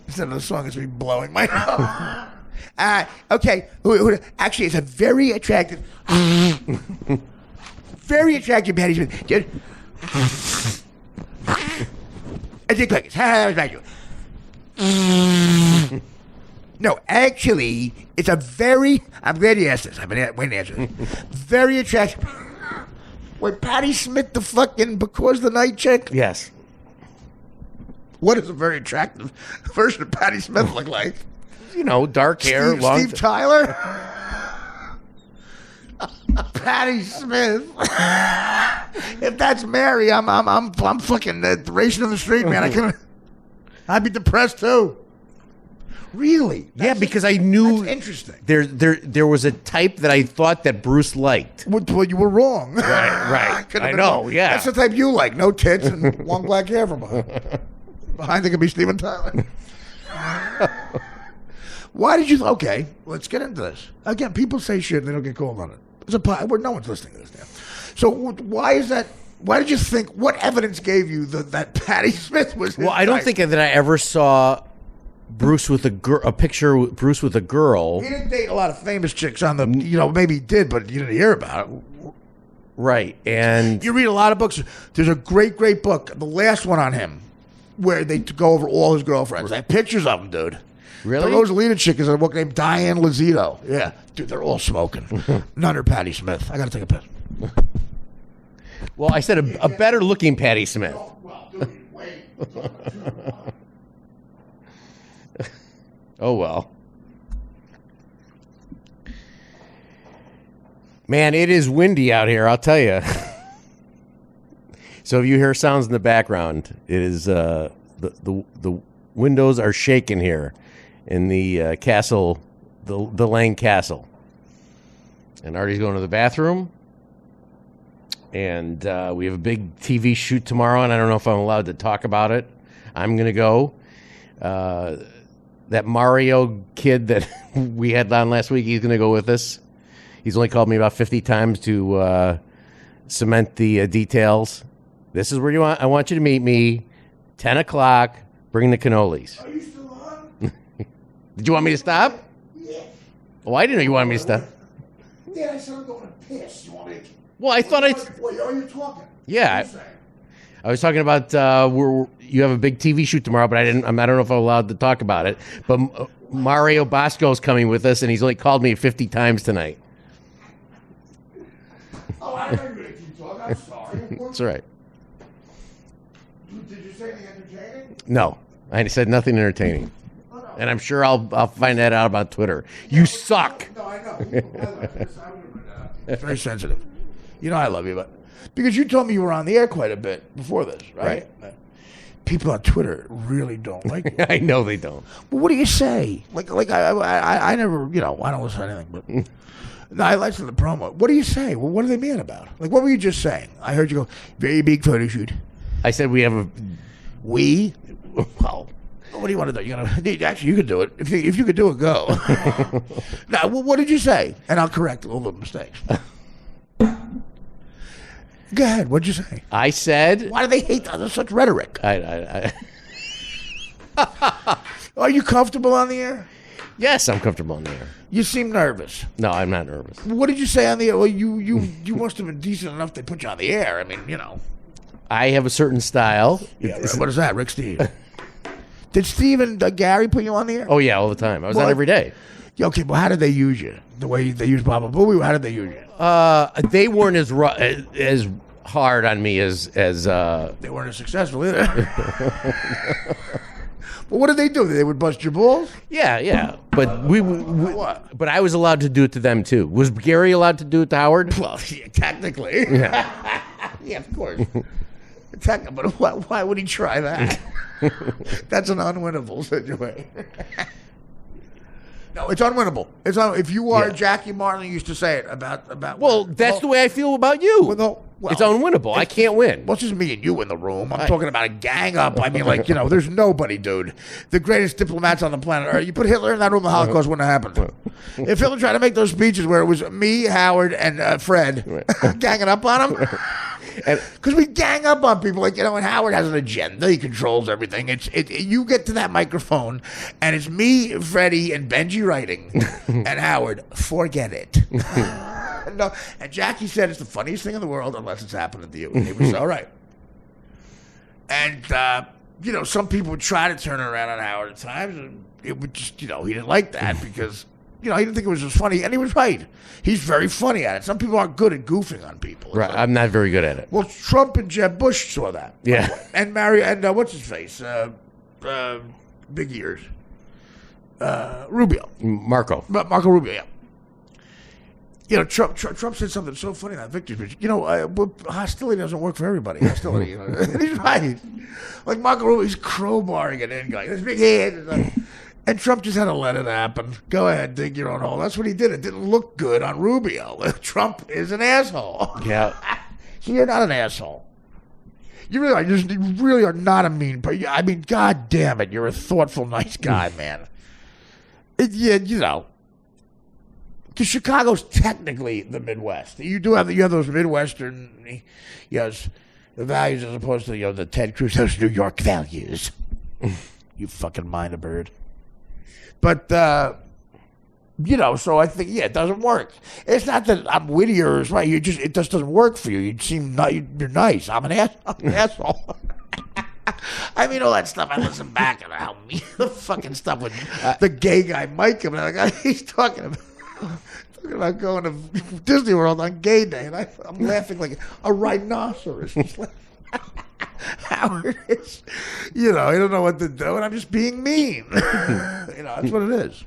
Instead of the song, it's me blowing my nose. Okay. Actually, it's a very attractive Patti Smith. I think like no, actually, it's a very. I'm glad you asked this. I've been waiting to answer this. Very attractive. Wait, Patti Smith, the fucking Because the Night chick? Yes. What does a very attractive version of Patti Smith look like? You know, dark hair, long. Steve Tyler. Patti Smith. If that's Mary, I'm fucking racing in the street, man. I'd be depressed too. Really? Yeah, because I knew that's interesting. There was a type that I thought that Bruce liked. Well, you were wrong. Right. I know. Wrong. Yeah, that's the type you like. No tits and long black hair from behind. Behind there could be Steven Tyler. Why did you? Okay, let's get into this. Again, people say shit and they don't get called on it. No one's listening to this now. So why is that? Why did you think? What evidence gave you that Patti Smith was? Well, I don't think that I ever saw Bruce with a picture with Bruce with a girl. He didn't date a lot of famous chicks on the. You know, maybe he did, but you didn't hear about it. Right, and you read a lot of books. There's a great book, the last one on him, where they go over all his girlfriends. They have pictures of them, dude. Really? The Rosalita chick is a book named Diane Lazito. Yeah. Dude, they're all smoking. None are Patti Smith. I got to take a piss. Well, I said a better looking Patti Smith. Oh, well, dude, wait. Oh, well. Man, it is windy out here, I'll tell you. So if you hear sounds in the background, it is the windows are shaking here in the castle, the Lang Castle. And Artie's going to the bathroom. And we have a big TV shoot tomorrow, and I don't know if I'm allowed to talk about it. I'm going to go. That Mario kid that we had on last week, he's going to go with us. He's only called me about 50 times to cement the details. This is where I want you to meet me. 10 o'clock. Bring the cannolis. Are you still on? Did you want me to stop? Yeah. Oh, I didn't know you wanted me to stop. Yeah, I said I'm going to piss. You want me to... Well, I thought I... Wait, are you talking? Yeah. I was talking about you have a big TV shoot tomorrow, but I don't know if I'm allowed to talk about it. But Mario Bosco's coming with us, and he's only called me 50 times tonight. Oh, I know you're going to keep talking. I'm sorry. That's all right. Did you say anything entertaining? No, I said nothing entertaining. Oh, no. And I'm sure I'll find that out about Twitter. You suck. No, I know. It's very sensitive. You know I love you, but because you told me you were on the air quite a bit before this, right? People on Twitter really don't like you. I know they don't. But what do you say? Like I never, I don't listen to anything, but no, I listen to the promo. What do you say? Well, what are they mad about? Like, what were you just saying? I heard you go, very big photo shoot. I said we have a... We? Well, what do you want to do? Actually, you could do it. If you could do it, go. Now, what did you say? And I'll correct all the mistakes. Go ahead. What'd you say? I said... Why do they hate that? There's such rhetoric. I Are you comfortable on the air? Yes, I'm comfortable in the air. You seem nervous. No, I'm not nervous. What did you say on the air? Well, you must have been decent enough they put you on the air. I mean, I have a certain style. Yeah, what is that, Rick Steve? Did Steve and Gary put you on the air? Oh, yeah, all the time. I was on every day. Yeah, okay, well, how did they use you? The way they used Baba Booey? How did they use you? They weren't as hard on me as They weren't as successful either. But what did they do? They would bust your balls? Yeah. But what? But I was allowed to do it to them too. Was Gary allowed to do it to Howard? Well, yeah, technically. Yeah. Yeah, of course. But why would he try that? That's an unwinnable situation. No, it's unwinnable. If you are Jackie Marley used to say it about. Well, that's the way I feel about you. It's unwinnable. I can't win. Well, it's just me and you in the room. I'm talking about a gang up. I mean, there's nobody, dude. The greatest diplomats on the planet. Or you put Hitler in that room, the Holocaust wouldn't have happened. If Hitler tried to make those speeches where it was me, Howard, and Fred ganging up on him. Because we gang up on people, and Howard has an agenda. He controls everything. You get to that microphone, and it's me, Freddie, and Benji writing, and Howard, forget it. No, and Jackie said it's the funniest thing in the world unless it's happening to you. And he was all right. And, some people would try to turn it around on Howard at times, and it would just, he didn't like that because... he didn't think it was as funny, and he was right. He's very funny at it. Some people aren't good at goofing on people. Right, I'm not very good at it. Well, Trump and Jeb Bush saw that. Yeah. And what's his face? Big ears. Rubio. Marco Rubio, yeah. Trump said something so funny in that victory speech. Hostility doesn't work for everybody. Hostility. And he's right. Like Marco Rubio, he's crowbarring it in, going, this big head. And Trump just had to let it happen. Go ahead, dig your own hole. That's what he did. It didn't look good on Rubio. Trump is an asshole. Yeah. So you're not an asshole. You really are not a mean person. I mean, God damn it, you're a thoughtful, nice guy, man. Because Chicago's technically the Midwest. You have those Midwestern, the values as opposed to the Ted Cruz, those New York values. You fucking mind a bird. But, so I think, it doesn't work. It's not that I'm wittier, right? It just doesn't work for you. You seem you're nice. I'm an asshole. I mean, all that stuff, I listen back and how me, the fucking stuff with the gay guy, Mike, and he's talking about going to Disney World on gay day, and I'm laughing like a rhinoceros. Howard is, I don't know what to do, and I'm just being mean. That's what it is.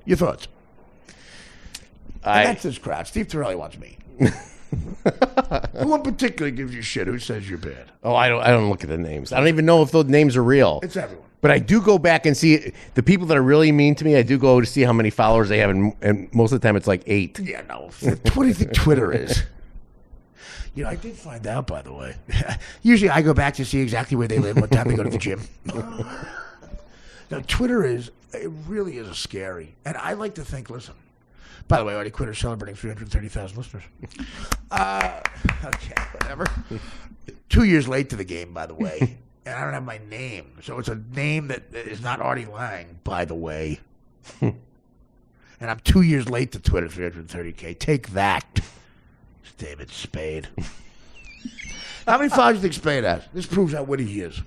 Your thoughts? And that's his crowd. Steve Torelli wants me. Who in particular gives you shit? Who says you're bad? Oh, I don't look at the names. I don't even know if those names are real. It's everyone. But I do go back and see the people that are really mean to me. I do go to see how many followers they have, and most of the time it's like 8. Yeah, no. What do you think Twitter is? I did find out, by the way. Usually I go back to see exactly where they live, what time they go to the gym. Now, Twitter it really is scary. And I like to think, listen, by the way, Artie Quitter celebrating 330,000 listeners. Okay, whatever. 2 years late to the game, by the way. And I don't have my name. So it's a name that is not Artie Lang, by the way. And I'm 2 years late to Twitter, 330K. Take that. David Spade. How many followers do you think Spade has? This proves how witty he is.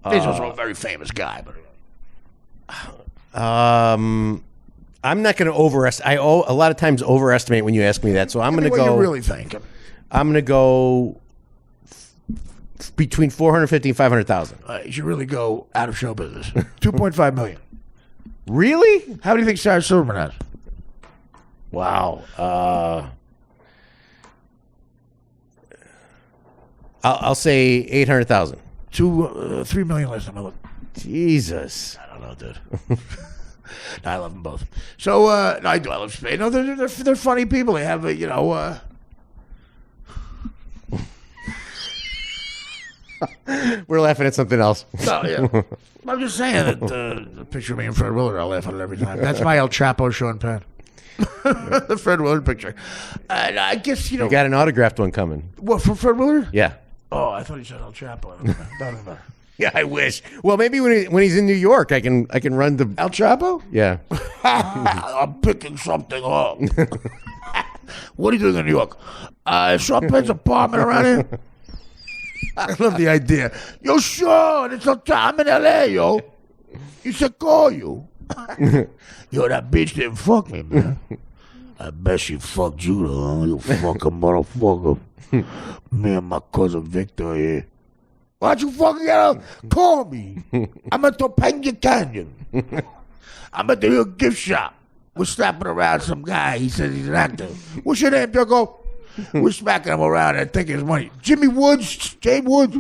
He's also a very famous guy. But I'm not going to overestimate. A lot of times overestimate when you ask me that. So I'm going to go. What you really think? I'm going to go between 450 and 500,000. You should really go out of show business. 2.5 million. Really? How do you think Sarah Silverman has? Wow. I'll say 800,000. 3 million last time I looked. Jesus. I don't know, dude. No, I love them both. So, no, I do. I love Spade. No, they're funny people. They have, We're laughing at something else. No, yeah. I'm just saying that the picture of me and Fred Willard, I laugh at it every time. That's my El Chapo Sean Penn. The Fred Willard picture. I guess, You got an autographed one coming. What, from Fred Willard? Yeah. Oh, I thought he said El Chapo. No. Yeah, I wish. Well, maybe when he's in New York, I can run to El Chapo? Yeah. I'm picking something up. What are you doing in New York? Sean Penn's apartment around here? I love the idea. Yo, Sean, it's El Chapo. I'm in L.A., yo. You said call you. Yo, that bitch didn't fuck me, man. I bet she fucked you, though, huh? You fucking motherfucker. Me and my cousin Victor here. Why don't you fucking get out? Call me. I'm at Topanga Canyon. I'm at the gift shop. We're slapping around some guy. He says he's an actor. What's your name, Ducko? We're smacking him around and taking his money. Jimmy Woods? James Woods?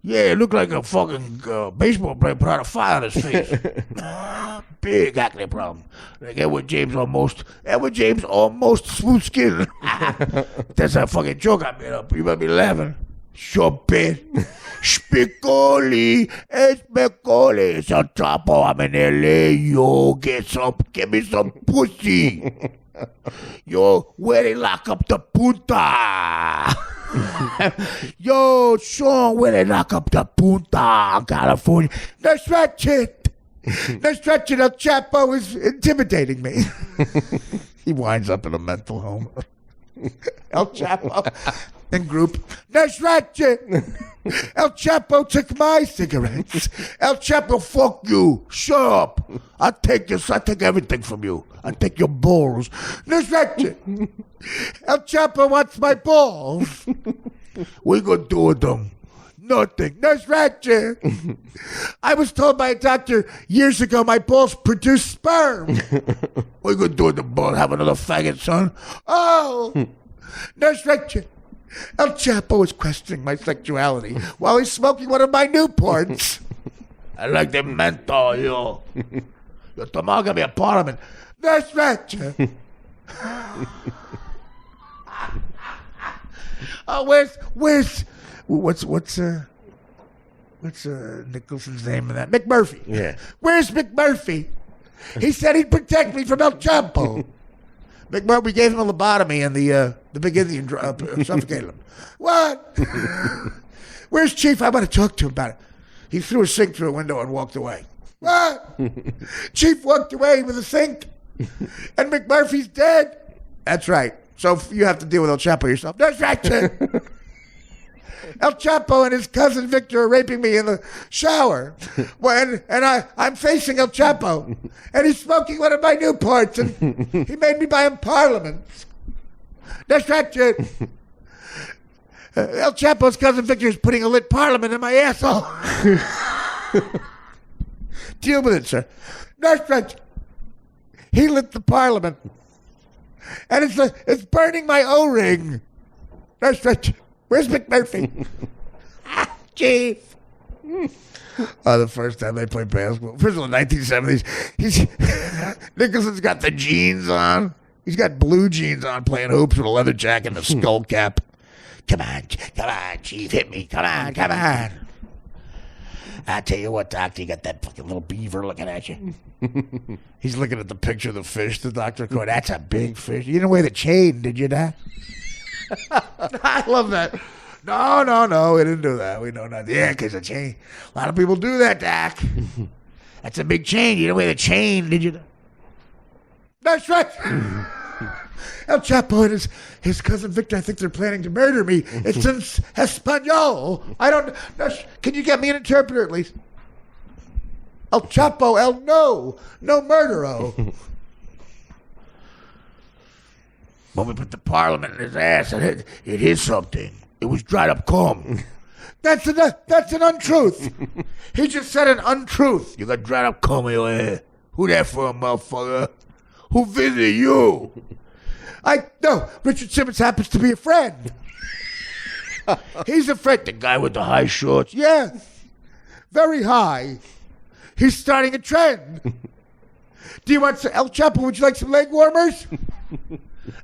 Yeah, it looked like a fucking baseball player put out a fire on his face. Big acne problem. Like Edward James almost smooth skin. That's a fucking joke I made up. You better be laughing. Chopin. Spicoli. It's a Chapo. I'm in L.A. Yo, give me some pussy. Yo, where they lock up the punta? Yo, Sean, where they lock up the punta, California? That's right, shit. That's right, shit. El Chapo is intimidating me. He winds up in a mental home. El Chapo in group. That's right, shit. El Chapo took my cigarettes. El Chapo, fuck you. Shut up. I take everything from you. I take your balls. That's right, shit. El Chapo wants my balls. We gonna do with them? Nothing. That's right, shit. I was told by a doctor years ago my balls produce sperm. We gonna do with the balls? Have another faggot, son? Oh, that's right, shit. El Chapo is questioning my sexuality while he's smoking one of my Newports. I like the menthol, yo. Your tomorrow gonna be a parliament. That's right, Chip. Oh, what's Nicholson's name of that? McMurphy. Yeah. Where's McMurphy? He said he'd protect me from El Chapo. McMurphy, we gave him a lobotomy and the big Indian suffocated him. What? Where's Chief? I want to talk to him about it. He threw a sink through a window and walked away. What? Chief walked away with a sink, and McMurphy's dead. That's right. So you have to deal with El Chapo yourself. That's right, Chief. El Chapo and his cousin Victor are raping me in the shower. I'm facing El Chapo. And he's smoking one of my Newports. And he made me buy him Parliaments. That's right, kid. El Chapo's cousin Victor is putting a lit Parliament in my asshole. Deal with it, sir. That's right. He lit the Parliament. And it's burning my O-ring. That's right. Where's McMurphy? Chief. The first time they played basketball. First of all, 1970s. Nicholson's got the jeans on. He's got blue jeans on playing hoops with a leather jacket and a skull cap. Come on, Chief, hit me. Come on. I tell you what, Doctor, you got that fucking little beaver looking at you. He's looking at the picture of the fish, the doctor going, that's a big fish. You didn't wear the chain, did you, Doc? I love that. No, we didn't do that. We know not. Yeah, because the chain. A lot of people do that, Doc. That's a big chain. You didn't wear the chain, did you? That's right. El Chapo and his cousin Victor, I think they're planning to murder me. It's in Espanol. I don't. Can you get me an interpreter at least? El Chapo, no murdero. When we put the Parliament in his ass, it is something. It was dried up cum. That's an untruth. He just said an untruth. You got dried up cum in your hair. Who that for, motherfucker? Who visited you? No, Richard Simmons happens to be a friend. He's a friend. The guy with the high shorts. Yeah. Very high. He's starting a trend. Do you want some El Chapo? Would you like some leg warmers?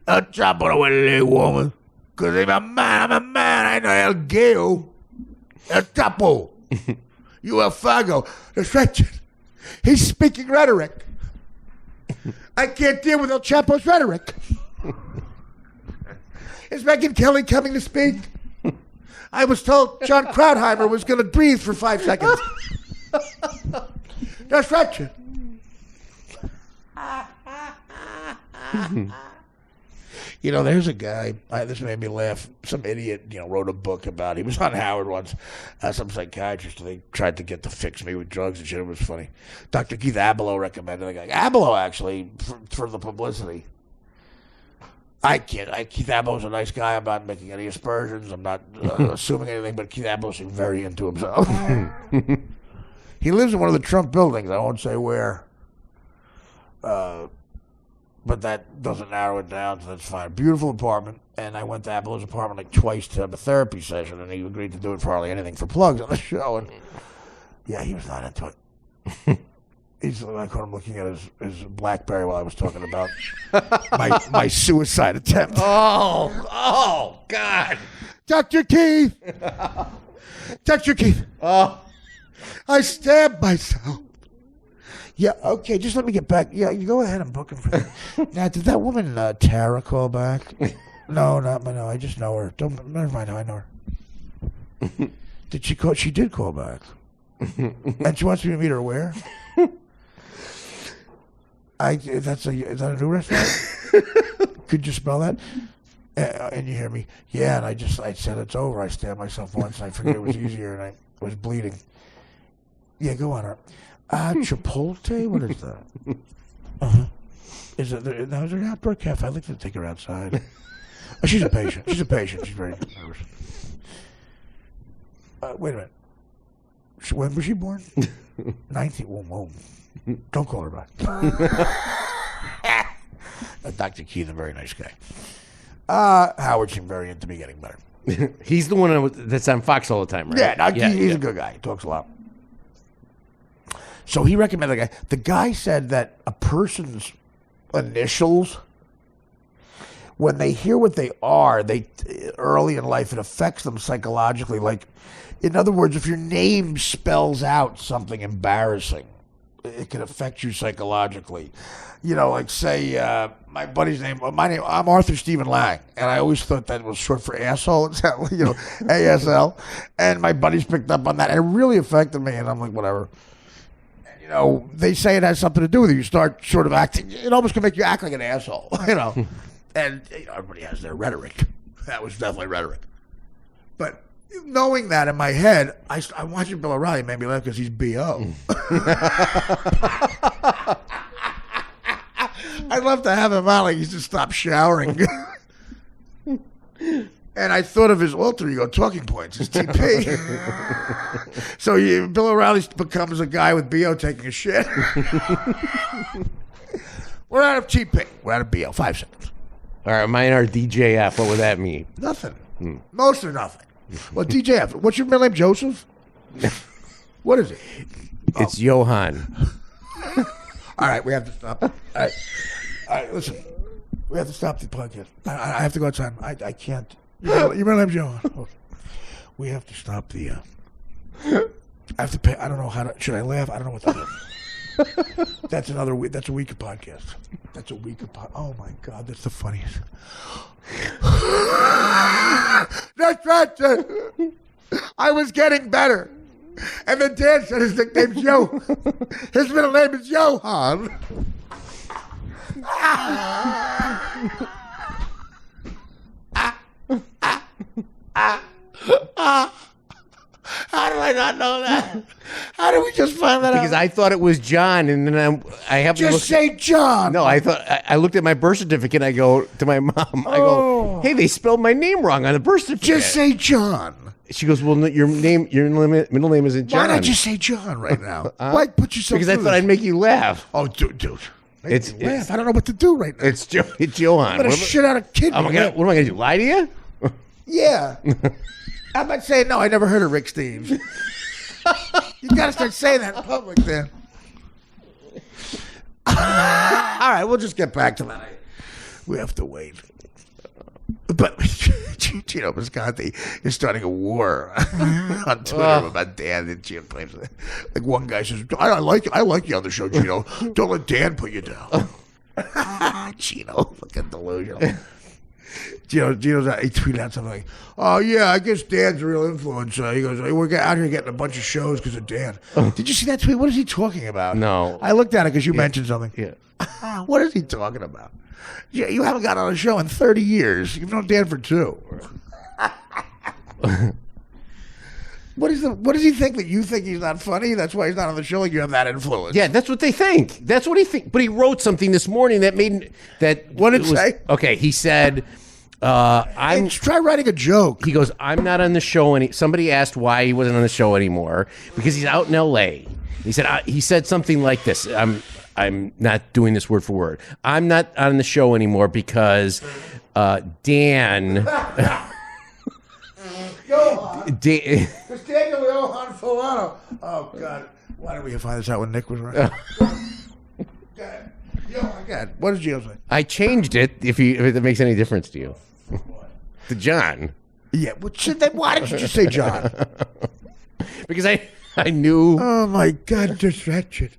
El Chapo don't want leg warmers. Because I'm a man. I know El Geo. El Chapo. You El Fago. That's right. He's speaking rhetoric. I can't deal with El Chapo's rhetoric. Is Megyn Kelly coming to speak? I was told John Krauteheimer was going to breathe for 5 seconds. That's right. You know, there's a guy, this made me laugh. Some idiot, wrote a book about, he was on Howard once, some psychiatrist, and they tried to get to fix me with drugs and shit. It was funny. Dr. Keith Abelo recommended the guy. Abelo, actually, for the publicity. Keith Abelo's a nice guy. I'm not making any aspersions. I'm not assuming anything, but Keith Abelo seemed very into himself. He lives in one of the Trump buildings. I won't say where. But that doesn't narrow it down, so that's fine. Beautiful apartment, and I went to Abelo's apartment like twice to have a therapy session, and he agreed to do it for hardly anything for plugs on the show. And yeah, he was not into it. I caught him looking at his BlackBerry while I was talking about my suicide attempt. Oh, God. Dr. Keith. Dr. Keith. Oh. I stabbed myself. Yeah, okay, just let me get back. Yeah, you go ahead and book him for that. Now, did that woman, Tara, call back? No, I just know her. Never mind, I know her. Did she call? She did call back. And she wants me to meet her where? Is that a new restaurant? Could you spell that? And you hear me, yeah, and I said it's over. I stabbed myself once, and I figured it was easier, and I was bleeding. Yeah, go on, Art. Chipotle? What is that? Uh-huh. Is there an outdoor cafe? I'd like to take her outside. Oh, she's a patient. She's very nervous. Wait a minute. When was she born? 19. Whoa. Don't call her back. Dr. Keith, a very nice guy. Howard seemed very into me getting better. He's the one that's on Fox all the time, right? Yeah, he's a good guy. He talks a lot. So he recommended the guy. The guy said that a person's initials, when they hear what they are, early in life, it affects them psychologically. Like, in other words, if your name spells out something embarrassing, it can affect you psychologically. Like say my buddy's name. I'm Arthur Stephen Lang, and I always thought that was short for asshole. It's ASL. And my buddies picked up on that, and it really affected me. And I'm like, whatever. They say it has something to do with it. You start sort of acting. It almost can make you act like an asshole. And everybody has their rhetoric. That was definitely rhetoric. But knowing that in my head, I watching Bill O'Reilly made me laugh because he's B.O. I'd love to have him on like he's just stopped showering. And I thought of his alter ego, Talking Points, his TP. So Bill O'Reilly becomes a guy with B.O. taking a shit. We're out of TP. We're out of B.O. 5 seconds. All right, mine are DJF. What would that mean? Nothing. Mostly nothing. Well, DJF. What's your middle name, Joseph? What is it? It's Johan. All right, we have to stop. All right, listen. We have to stop the podcast. I have to go outside. I can't. Your middle name's Johan. Okay. We have to stop the... I have to pay. I don't know how to... Should I laugh? I don't know what to do. That's another week. That's a week of podcast. That's a week of podcast. Oh, my God. That's the funniest. That's right. I was getting better. And then Dan said his nickname's Joe. His middle name is Johan. How did I not know that? How did we just find that out? Because I thought it was John, and then I have to just say John. No, I looked at my birth certificate, and I go to my mom. I go, hey, they spelled my name wrong on the birth certificate. Just say John. She goes, well, your middle name isn't John. Why not just say John right now? Why put yourself? Because I thought I'd make you laugh. Oh, dude. It's laugh. I don't know what to do right now. It's Johan. I'm gonna shit out a kid. What am I gonna do? Lie to you? Yeah. I'm not saying, no, I never heard of Rick Steves. You got to start saying that in public then. All right, we'll just get back to that. We have to wait. But Gino Visconti is starting a war on Twitter about Dan and Gino. Like one guy says, I like you on the show, Gino. Don't let Dan put you down. Gino, fucking delusional. Gino's out, he tweeted out something like, oh, yeah, I guess Dan's a real influence. He goes, we're out here getting a bunch of shows because of Dan. Did you see that tweet? What is he talking about? No. I looked at it because you mentioned something. Yeah. What is he talking about? Yeah, you haven't got on a show in 30 years. You've known Dan for 2. What does he think, that you think he's not funny? That's why he's not on the show. Like you have that influence. Yeah, that's what they think. That's what he think. But he wrote something this morning that made that. What did it say? Okay, he said, Hey, try writing a joke. He goes, I'm not on the show somebody asked why he wasn't on the show anymore because he's out in L.A. He said something like this. I'm not doing this word for word. I'm not on the show anymore because Dan. Johan. It's Daniel Johan Fulano. Oh, God. Why did we find this out when Nick was around? God. What did Gino say? I changed it if it makes any difference to you. To John. Yeah. Well, then why did you just say John? Because I knew. Oh, my God. Distracted.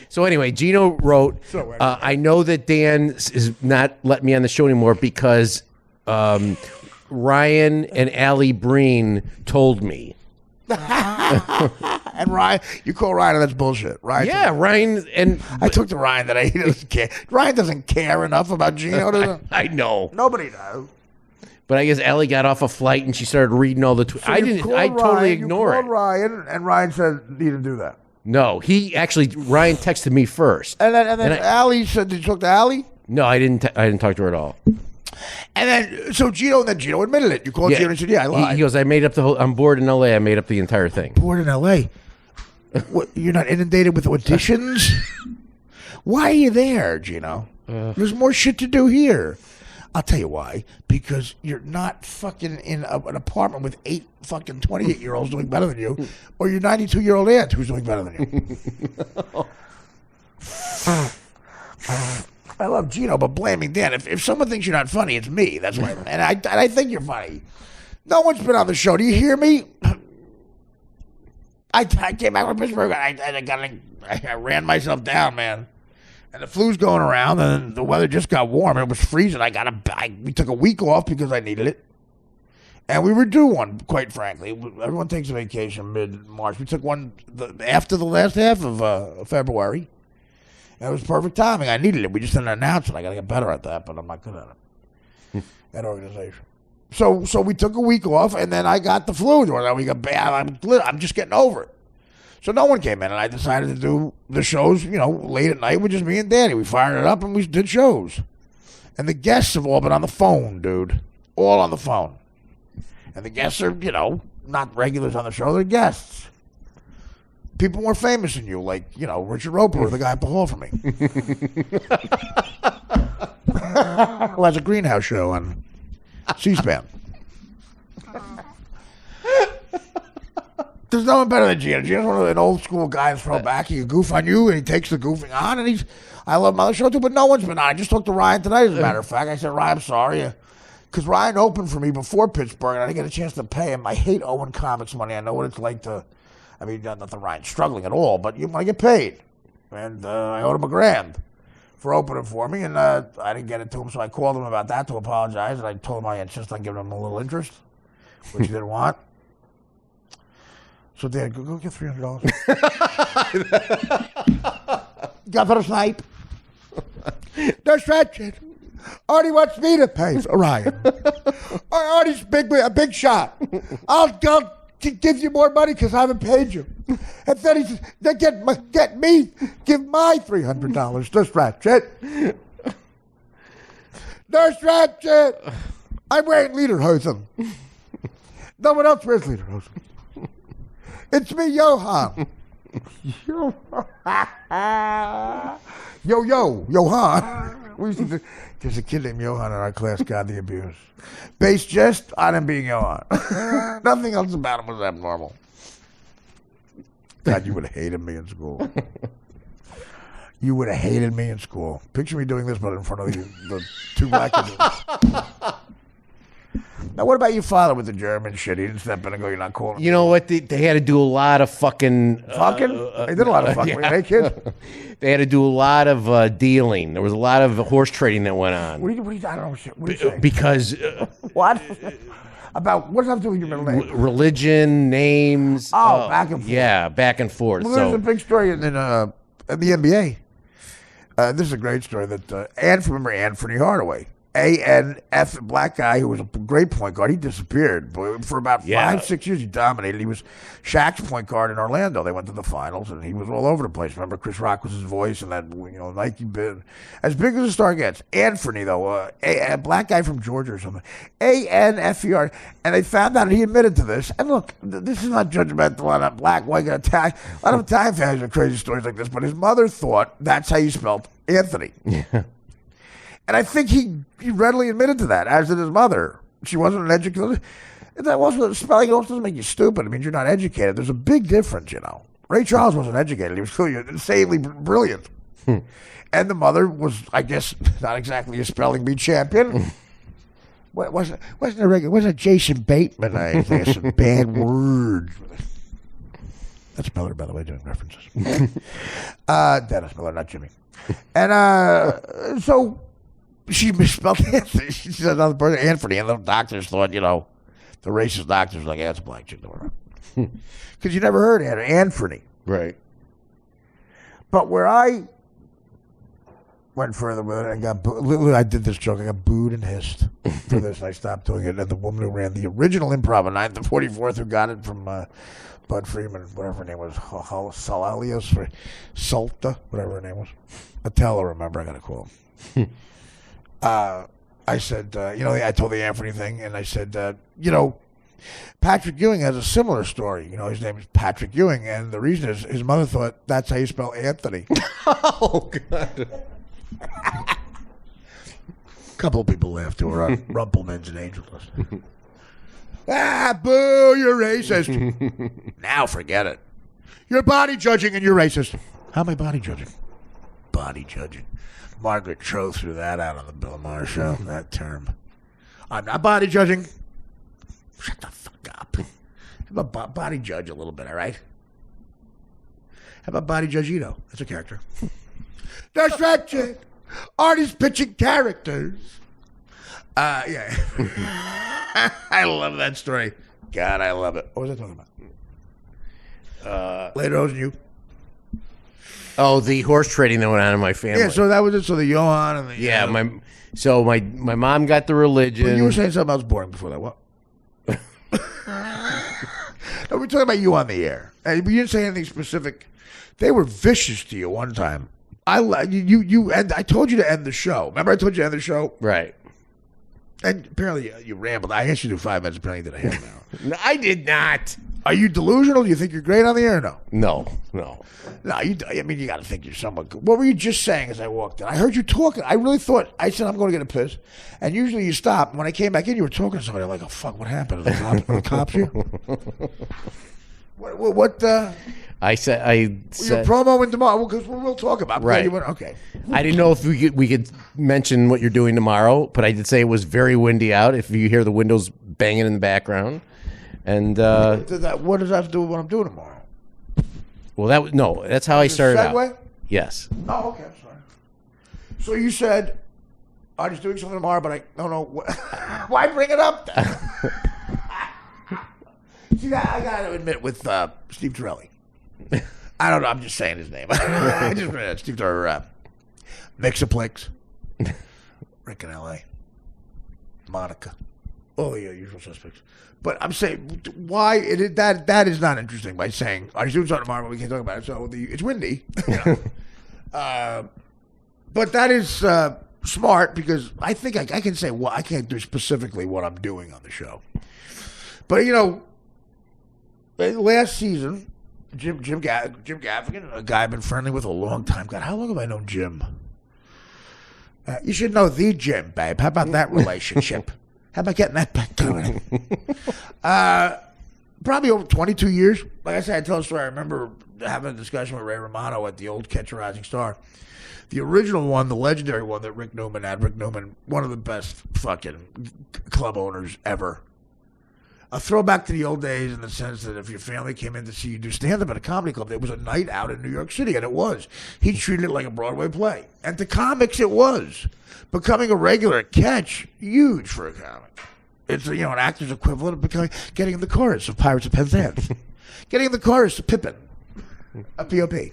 So anyway, Gino wrote, I know that Dan is not letting me on the show anymore because Ryan and Allie Breen told me. And Ryan, you call Ryan, that's bullshit. Ryan. Yeah, Ryan and I talked to Ryan that he doesn't care. Ryan doesn't care enough about Gino. Does he? I know. Nobody knows. But I guess Allie got off a flight and she started reading all the tweets. So I totally ignore it. Ryan, and Ryan said he didn't do that. No, Ryan texted me first. And then Allie said, did you talk to Allie? No, I didn't talk to her at all. And then, so Gino admitted it. You called Gino and said, yeah, I lied. He goes, I made up I'm bored in L.A. I made up the entire thing. Bored in L.A.? What, you're not inundated with auditions? Why are you there, Gino? There's more shit to do here. I'll tell you why. Because you're not fucking in an apartment with 8 fucking 28-year-olds doing better than you, or your 92-year-old aunt who's doing better than you. I love Gino, but blaming Dan. If someone thinks you're not funny, it's me. That's why. And I think you're funny. No one's been on the show. Do you hear me? I came back from Pittsburgh. I ran myself down, man. And the flu's going around, and the weather just got warm. It was freezing. We took a week off because I needed it. And we were due one, quite frankly. Everyone takes a vacation mid-March. We took one after the last half of February. And it was perfect timing. I needed it. We just didn't announce it. I got to get better at that, but I'm not good at it. That organization. So we took a week off, and then I got the flu. We got bad. I'm just getting over it. So no one came in, and I decided to do the shows, late at night with just me and Danny. We fired it up, and we did shows. And the guests have all been on the phone, dude. All on the phone. And the guests are, not regulars on the show. They're guests. People more famous than you, like, Richard Roper, or the guy up the hall from me. Who has a greenhouse show on C-SPAN. There's no one better than Gino. Gino's one of an old school guy that's throw back. He can goof on you, and he takes the goofing on, and I love my other show too, but no one's been on. I just talked to Ryan tonight, as a matter of fact. I said, Ryan, I'm sorry. Because Ryan opened for me before Pittsburgh, and I didn't get a chance to pay him. I hate owing comics money. I know what it's like to, not that Ryan's struggling at all, but you want to get paid. And I owed him $1,000 for opening for me, and I didn't get it to him, so I called him about that to apologize, and I told him I insist on giving him a little interest, which he didn't want. So, Dan, go get $300. Got for a snipe. No stretching. Artie wants me to pay for Ryan. Artie's a big shot. I'll give you more money because I haven't paid you. And then he says, give my $300 to stretch it. No stretch it. I'm wearing lederhosen. No one else wears lederhosen. It's me, Johan. Johan. We used to. There's a kid named Johan in our class. God, the abuse. Based just on him being Johan. Nothing else about him was abnormal. God, you would have hated me in school. You would have hated me in school. Picture me doing this, but in front of the two black kids. Now, what about your father with the German shit? He didn't step in and go, "You're not calling." You know what? They had to do a lot of fucking. They did a lot of fucking. Yeah. Hey, kids. They had to do a lot of dealing. There was a lot of horse trading that went on. What do you I don't know shit. What do you say? Because What? About what does that have to do with your middle name? religion, names. Back and forth. Yeah, back and forth. Well, there's a big story in the NBA. This is a great story that remember Anthony Hardaway. A-N-F, black guy who was a great point guard. He disappeared. But for about 5-6 years, he dominated. He was Shaq's point guard in Orlando. They went to the finals, and he was all over the place. Remember, Chris Rock was his voice, and that Nike bid. As big as a star gets. Anthony, though, a black guy from Georgia or something. A-N-F-E-R. And they found out, and he admitted to this. And look, this is not judgmental on a black, white, Italian. A lot of Italian fans have crazy stories like this, but his mother thought that's how you spelled Anthony. Yeah. And I think he readily admitted to that, as did his mother. She wasn't an educated. That wasn't spelling also doesn't make you stupid. It means you're not educated. There's a big difference, Ray Charles wasn't educated. He was clearly insanely brilliant. And the mother was, I guess, not exactly a spelling bee champion. Wasn't a regular? Wasn't Jason Bateman? I think some bad words. That's Miller, by the way, doing references. Dennis Miller, not Jimmy. And so. She misspelled Anthony. She said another person, Anthony, and the doctors thought, the racist doctors were like, that's a black chick. Because you never heard Anthony. Right. But where I went further with it and got booed, I did this joke. I got booed and hissed for this, and I stopped doing it. And the woman who ran the original improv on 9th and 44th, who got it from Bud Freeman, whatever her name was, Salalios, or Salta, whatever her name was. I tell her, remember, I got to call him. I said, I told the Anthony thing, and I said, Patrick Ewing has a similar story. His name is Patrick Ewing, and the reason is his mother thought that's how you spell Anthony. Oh, God. A couple of people laughed who were on Rumpelmans and Angel Dust. Boo, you're racist. Now forget it. You're body judging and you're racist. How am I body judging? Body judging. Margaret Cho threw that out on the Bill Maher show, that term. I'm not body judging. Shut the fuck up. How about body judge a little bit, all right? How about body judge Ito? That's a character. That's right, Jake. Artie's pitching characters. Yeah. I love that story. God, I love it. What was I talking about? Later, Rose and you. Oh, the horse trading that went on in my family. Yeah, so that was it. So the Johan and the... Yeah, my mom got the religion. But you were saying something else boring before that. What? No, we're talking about you on the air. And you didn't say anything specific. They were vicious to you one time. I told you to end the show. Remember I told you to end the show? Right. And apparently you rambled. I guess you do 5 minutes. Apparently you did a half an hour. No, I did not. Are you delusional? Do you think you're great on the air? No. No. You got to think you're somewhat good. What were you just saying as I walked in? I heard you talking. I really thought, I said, I'm going to get a piss. And usually you stop. When I came back in, you were talking to somebody. I'm like, oh, fuck, what happened? Are the cops here? What I said your promo in tomorrow, because we'll talk about it. Right. Okay. I didn't know if we could mention what you're doing tomorrow, but I did say it was very windy out. If you hear the windows banging in the background. And what does that have to do with what I'm doing tomorrow? Well, that's how I started out. Yes. Oh, okay. I'm sorry. So you said I'm just doing something tomorrow, but I don't know why bring it up. See, I got to admit with Steve Torelli. I don't know. I'm just saying his name. I just read Steve Torelli. Mixaplex. Rick in L.A. Monica. Oh, yeah, usual suspects. But I'm saying, why? That is not interesting by saying, are you doing something tomorrow, but we can't talk about it. So it's windy. But that is smart because I think I can say, well, I can't do specifically what I'm doing on the show. But, last season, Jim Gaffigan, a guy I've been friendly with a long time. God, how long have I known Jim? You should know the Jim, babe. How about that relationship? How about getting that back going? Probably over 22 years. Like I said, I tell a story. I remember having a discussion with Ray Romano at the old Catch a Rising Star. The original one, the legendary one that Rick Newman had. Rick Newman, one of the best fucking club owners ever. A throwback to the old days in the sense that if your family came in to see you do stand-up at a comedy club, it was a night out in New York City, and it was. He treated it like a Broadway play. And to comics, it was. Becoming a regular at Catch, huge for a comic. It's an actor's equivalent of getting in the chorus of Pirates of Penzance. Getting in the chorus of Pippin, a P.O.P.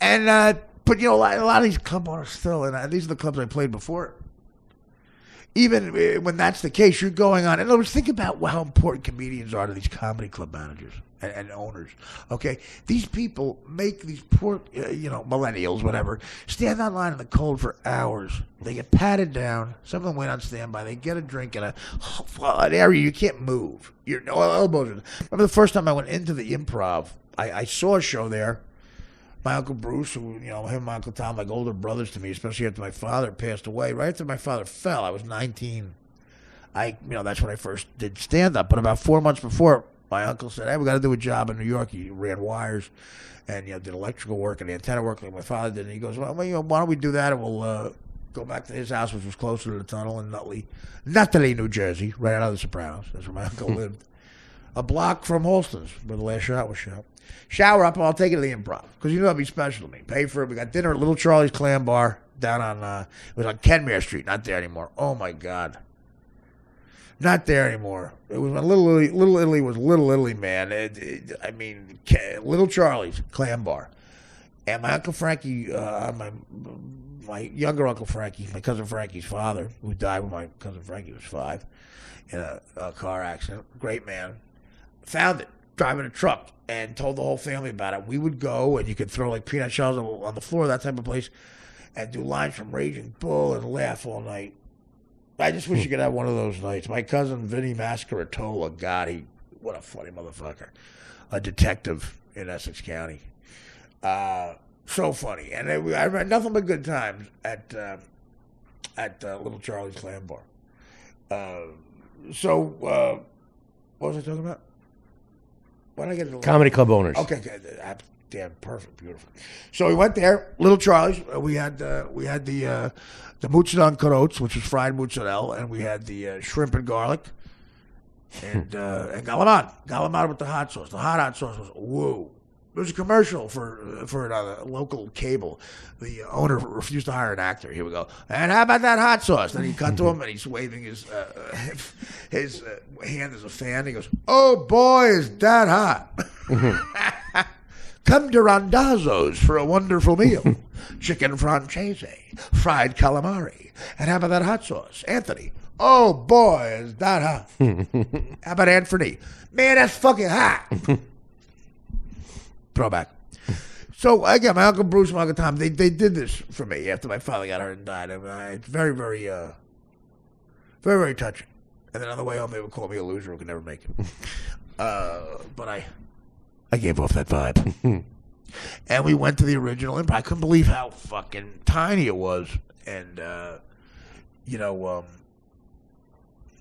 And, but, a lot of these club owners still, and these are the clubs I played before. Even when that's the case, you're going on. In other words, think about how important comedians are to these comedy club managers and owners. Okay, these people make these poor, millennials, whatever, stand online in the cold for hours. They get patted down. Some of them wait on standby. They get a drink in an area you can't move. Your elbows. Remember the first time I went into the Improv? I saw a show there. My Uncle Bruce, who, him and my Uncle Tom, like older brothers to me, especially after my father passed away. Right after my father fell, I was 19. That's when I first did stand-up. But about 4 months before, my uncle said, hey, we got to do a job in New York. He ran wires and, did electrical work and antenna work like my father did. And he goes, well, why don't we do that and we'll go back to his house, which was closer to the tunnel in Nutley, New Jersey, right out of The Sopranos. That's where my uncle lived. A block from Holston's, where the last shot was shot. Shower up, and I'll take it to the Improv because that'd be special to me. Pay for it. We got dinner at Little Charlie's Clam Bar down on it was on Kenmare Street. Not there anymore. Oh my God, not there anymore. It was when Little Italy was Little Italy, man. Little Charlie's Clam Bar, and my Uncle Frankie, my younger Uncle Frankie, my cousin Frankie's father, who died when my cousin Frankie was 5 in a car accident. Great man. Found it driving a truck and told the whole family about it. We would go, and you could throw like peanut shells on the floor, that type of place, and do lines from Raging Bull and laugh all night. I just wish you could have one of those nights. My cousin Vinny Mascaratola, God, what a funny motherfucker. A detective in Essex County. So funny. And I had nothing but good times at Little Charlie's Clam Bar. What was I talking about? Why did I get into comedy club owners? Okay, damn, perfect, beautiful. So we went there, Little Charlie's. We had the mozzarella carottes, which was fried mozzarella, and we had the shrimp and garlic, and galamad with the hot sauce. The hot sauce was whoa. There was a commercial for a local cable. The owner refused to hire an actor. Here we go. And how about that hot sauce? Then he cut to him, and he's waving his hand as a fan. He goes, "Oh boy, is that hot! Come to Randazzo's for a wonderful meal: chicken francese, fried calamari, and how about that hot sauce, Anthony? Oh boy, is that hot! How about Anthony? Man, that's fucking hot." Throwback. So again, my Uncle Bruce and my Uncle Tom, they did this for me after my father got hurt and died. It's very, very, very, very touching. And then on the way home, they would call me a loser who could never make it. But I gave off that vibe. And we went to the original Improv. I couldn't believe how fucking tiny it was. And I'm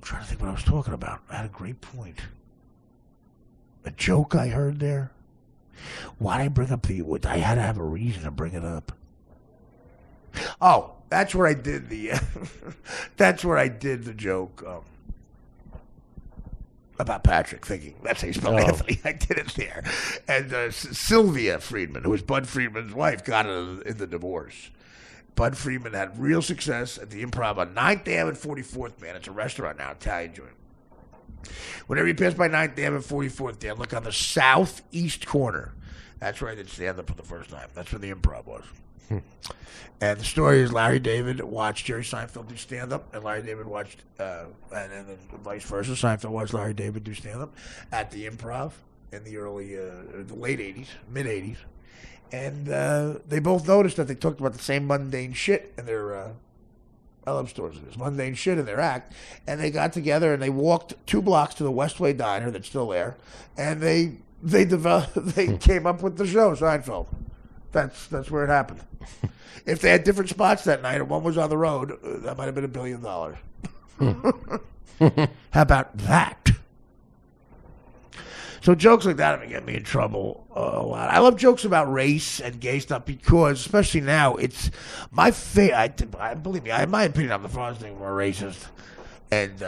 trying to think what I was talking about. I had a great point. A joke I heard there. Why did I bring up I had to have a reason to bring it up. Oh, that's where I did the. That's where I did the joke about Patrick, thinking that's how you spell Anthony. I did it there, and Sylvia Friedman, who was Bud Friedman's wife, got it in the divorce. Bud Friedman had real success at the Improv on 9th Ave and 44th. Man, it's a restaurant now, Italian joint. Whenever you pass by 9th Ave and 44th, Dan, look on the southeast corner. That's where I did stand-up for the first time. That's where the Improv was. And the story is Larry David watched Jerry Seinfeld do stand-up, and Larry David watched, and then vice versa. Seinfeld watched Larry David do stand-up at the Improv in the the late 80s, mid-80s. And they both noticed that they talked about the same mundane shit in their I love stories of this. Mundane shit in their act. And they got together and they walked 2 blocks to the Westway Diner that's still there. And they they came up with the show Seinfeld. That's where it happened. If they had different spots that night and one was on the road, that might have been $1 billion. How about that? So jokes like that have get me in trouble a lot. I love jokes about race and gay stuff because, especially now, it's my favorite. Believe me, in my opinion, I'm the farthest thing more racist and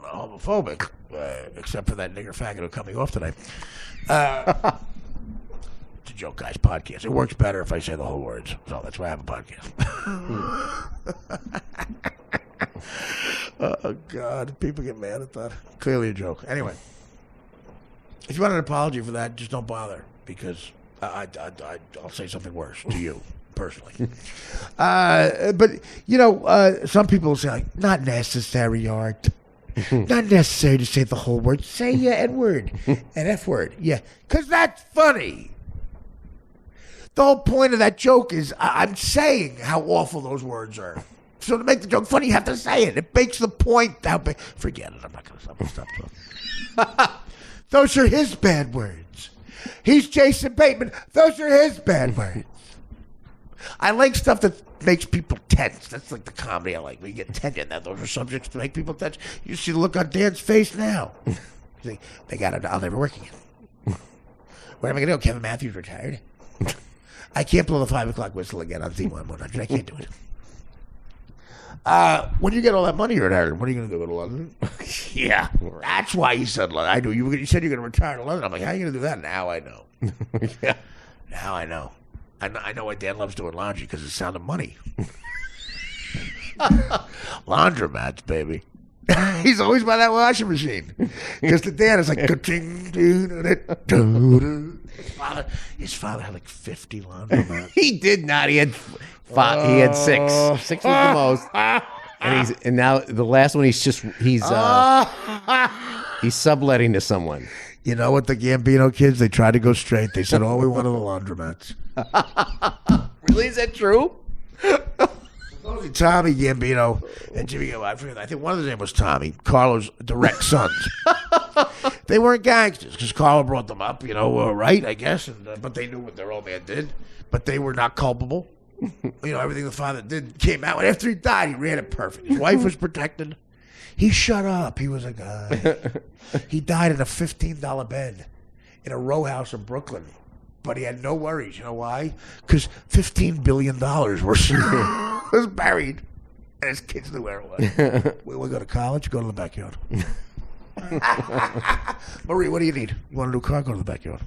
homophobic, except for that nigger faggot who cut me off tonight. It's a Joke Guys podcast. It works better if I say the whole words, so that's why I have a podcast. Oh God, people get mad at that. Clearly a joke. Anyway. If you want an apology for that, just don't bother, because I'll say something worse to you, personally. But, some people will say, like, not necessary, Art. Not necessary to say the whole word. Say N-word, an F-word. Yeah, because that's funny. The whole point of that joke is I'm saying how awful those words are. So to make the joke funny, you have to say it. It makes the point. Forget it. I'm not going to stop talking. Those are his bad words. He's Jason Bateman. Those are his bad words. I like stuff that makes people tense. That's like the comedy I like. We get tense. Now, those are subjects to make people tense. You see the look on Dan's face now. He's like, they got it. I'll never work again. What am I going to do? Kevin Matthews retired. I can't blow the 5 o'clock whistle again on Z100. I can't do it. When you get all that money you're inheriting, what are you going to do? Go to London? Yeah, that's why you said London. I knew you said you're going to retire to London. I'm like, how are you going to do that? Now I know. Yeah, now I know. I know why Dan loves doing laundry, because it's sound of money. Laundromats, baby. He's always by that washing machine, because the Dan is like his father had like 50 laundromats. He did not. He had 5. He had 6. 6 was the most. And now the last one he's subletting to someone. You know what, the Gambino kids, they tried to go straight. They said, "Oh, we wanted the laundromats." Really, is that true? Tommy Gambino and Jimmy, I think one of the name was Tommy, Carlo's direct sons. They weren't gangsters because Carlo brought them up, right, I guess, but they knew what their old man did, but they were not culpable. Everything the father did came out, and after he died, he ran it perfect. His wife was protected. He shut up. He was a guy. He died in a $15 bed in a row house in Brooklyn. But he had no worries. You know why? Because $15 billion was buried, and his kids knew where it was. We want to go to college? Go to the backyard. Marie, what do you need? You want a new car? Go to the backyard.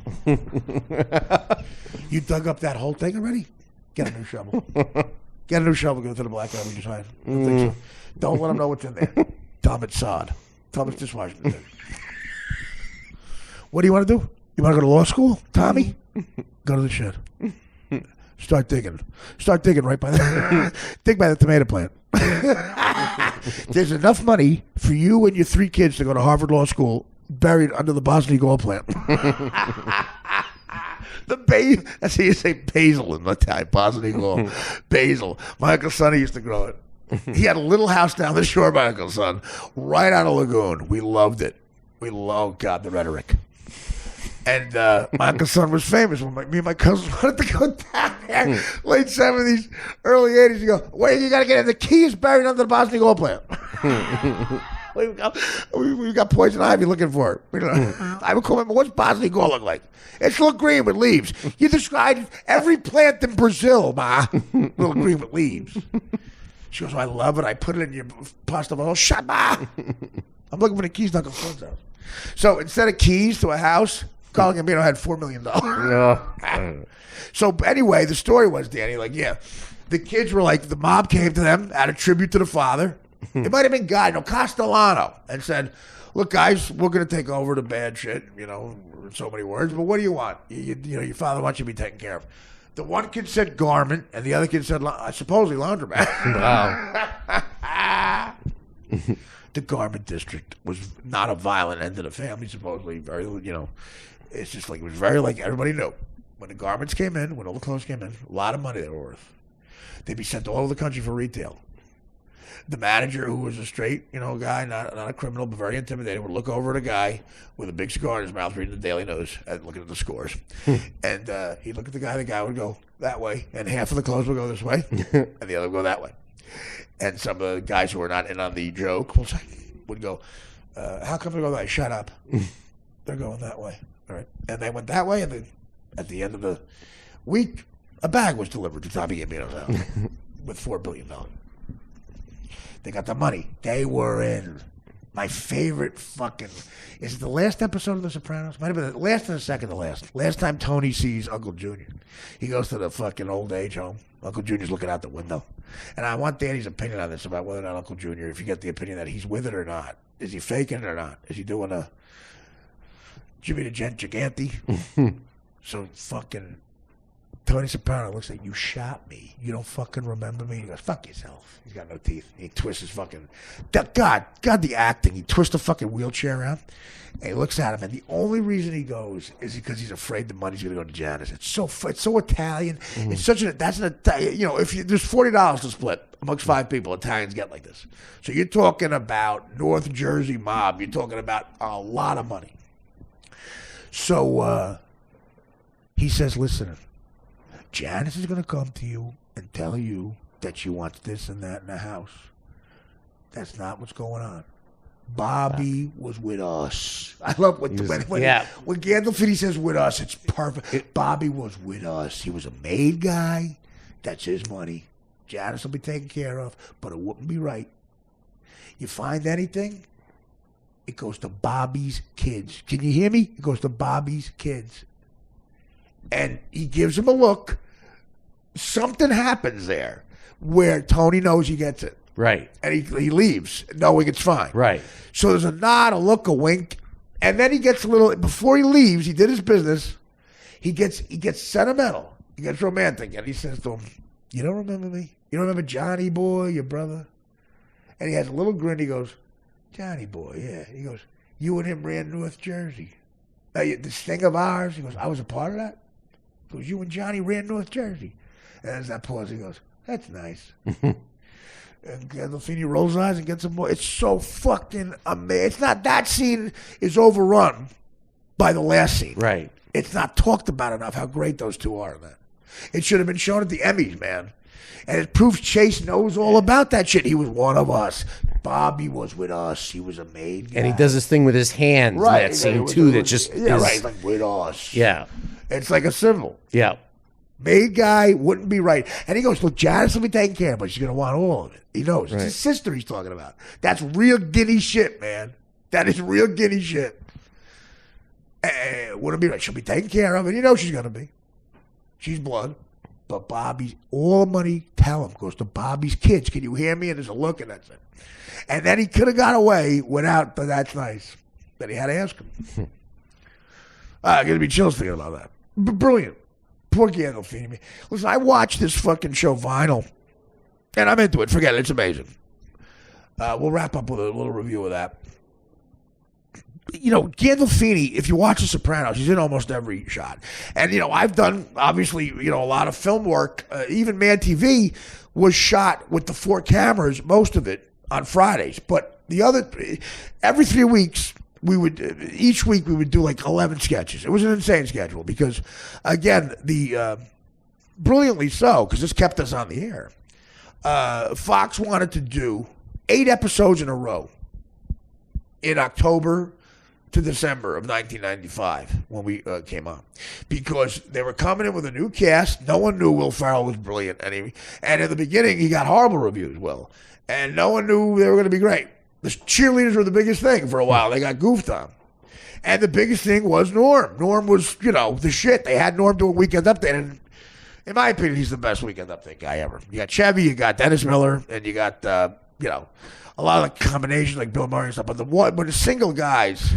You dug up that whole thing already? Get a new shovel. Get a new shovel. Go to the black guy we just hired. I don't think so. Don't let them know what's in there. Tell them it's sod. Tell them it's dishwashing. What do you want to do? You want to go to law school, Tommy? Go to the shed. Start digging. Start digging right by the dig by the tomato plant. There's enough money for you and your 3 kids to go to Harvard Law School buried under the Bosnia Gold plant. That's how you say basil in Italian, Bosnia Gold. Basil. My Uncle Sonny used to grow it. He had a little house down the shore, my Uncle Son, right on a lagoon. We loved it. We loved, God, the rhetoric. And my Uncle Son was famous when me and my cousins wanted to go down there. Late 70s, early 80s. You go, wait, you got to get in. The key is buried under the Bosnia Gold plant. We've got poison ivy looking for it. I would call him, what's Bosnia Gold look like? It's little green with leaves. You described every plant in Brazil, Ma. Little green with leaves. She goes, I love it. I put it in your pasta. Oh, shut up. I'm looking for the keys to Uncle Son's house. So instead of keys to a house, Carlo Gambino had $4 million. So anyway, the story was, Danny, the kids were like, the mob came to them at a tribute to the father. It might have been Castellano, and said, look, guys, we're going to take over the bad shit, in so many words, but what do you want? Your father wants you to be taken care of. The one kid said garment, and the other kid said, supposedly laundromat. Wow. The garment district was not a violent end to the family, supposedly. Very, it's just like, it was very like everybody knew. When the garments came in, when all the clothes came in, a lot of money they were worth. They'd be sent all over the country for retail. the manager, who was a straight, guy, not a criminal, but very intimidating, would look over at a guy with a big cigar in his mouth, reading the Daily News and looking at the scores. And he'd look at the guy would go that way, and half of the clothes would go this way, and the other would go that way. And some of the guys who were not in on the joke would go, how come they go that way? Shut up. They're going that way. All right. And they went that way, and then at the end of the week, a bag was delivered to Tommy Gambino's house with $4 billion. They got the money. They were in. My favorite fucking... Is it the last episode of The Sopranos? Might have been the last or the second to last. Last time Tony sees Uncle Junior. He goes to the fucking old age home. Uncle Junior's looking out the window. And I want Danny's opinion on this, about whether or not Uncle Junior, if you get the opinion that he's with it or not. Is he faking it or not? Is he doing a Jimmy the Gent Gigante? So fucking... Tony Soprano looks like, you shot me. You don't fucking remember me? He goes, fuck yourself. He's got no teeth. He twists his fucking... God, the acting. He twists the fucking wheelchair around, and he looks at him, and the only reason he goes is because he's afraid the money's going to go to Janice. It's so Italian. It's such an... That's an... if there's $40 to split amongst 5 people, Italians get like this. So you're talking about North Jersey mob. You're talking about a lot of money. So he says, listen... Janice is going to come to you and tell you that she wants this and that in the house. That's not what's going on. Bobby was with us. I love when Gandolfini says with us, it's perfect. Bobby was with us. He was a made guy. That's his money. Janice will be taken care of, but it wouldn't be right. You find anything, it goes to Bobby's kids. Can you hear me? It goes to Bobby's kids. And he gives him a look. Something happens there where Tony knows he gets it. Right. And he leaves knowing it's fine. Right. So there's a nod, a look, a wink. And then he gets a little, before he leaves, he did his business. He gets sentimental. He gets romantic. And he says to him, you don't remember me? You don't remember Johnny boy, your brother? And he has a little grin. He goes, Johnny boy, yeah. He goes, you and him ran North Jersey. This thing of ours. He goes, I was a part of that? He goes, you and Johnny ran North Jersey. And as that pause, he goes, that's nice. And Gandolfini rolls his eyes and gets some more. It's so fucking amazing. It's not, that scene is overrun by the last scene. Right. It's not talked about enough how great those two are in that. It should have been shown at the Emmys, man. And it proves Chase knows all about that shit. He was one of us. Bobby was with us. He was a made guy. And he does this thing with his hands in that scene, too, that just is... right, like with us. Yeah. It's like a symbol. Yeah. Made guy wouldn't be right. And he goes, look, Janice will be taken care of, but she's going to want all of it. He knows. Right. It's his sister he's talking about. That's real Guinea shit, man. That is real Guinea shit. Wouldn't be right. She'll be taken care of, and you know she's going to be. She's blood. But Bobby's, all the money, tell him, goes to Bobby's kids. Can you hear me? And there's a look, and that's it. And then he could have got away without, but that's nice. Then he had to ask him. Going to be chills thinking about that. Brilliant. Poor Gandolfini. Listen, I watched this fucking show Vinyl, and I'm into it. Forget it. It's amazing. We'll wrap up with a little review of that. You know, Gandolfini, if you watch The Sopranos, he's in almost every shot. And, you know, I've done, obviously, you know, a lot of film work. Even Mad TV was shot with the 4 cameras, most of it, on Fridays. But the other, every 3 weeks, each week we would do like 11 sketches. It was an insane schedule because, again, brilliantly so, because this kept us on the air. Fox wanted to do 8 episodes in a row in October to December of 1995 when we came on, because they were coming in with a new cast. No one knew Will Ferrell was brilliant, and in the beginning he got horrible reviews, Will, and no one knew they were going to be great. The cheerleaders were the biggest thing for a while. They got goofed on. And the biggest thing was Norm. Norm was, you know, the shit. They had Norm do a Weekend Update, and in my opinion, he's the best Weekend Update guy ever. You got Chevy, you got Dennis Miller, and you got, you know, a lot of the combinations like Bill Murray and stuff. But the single guys,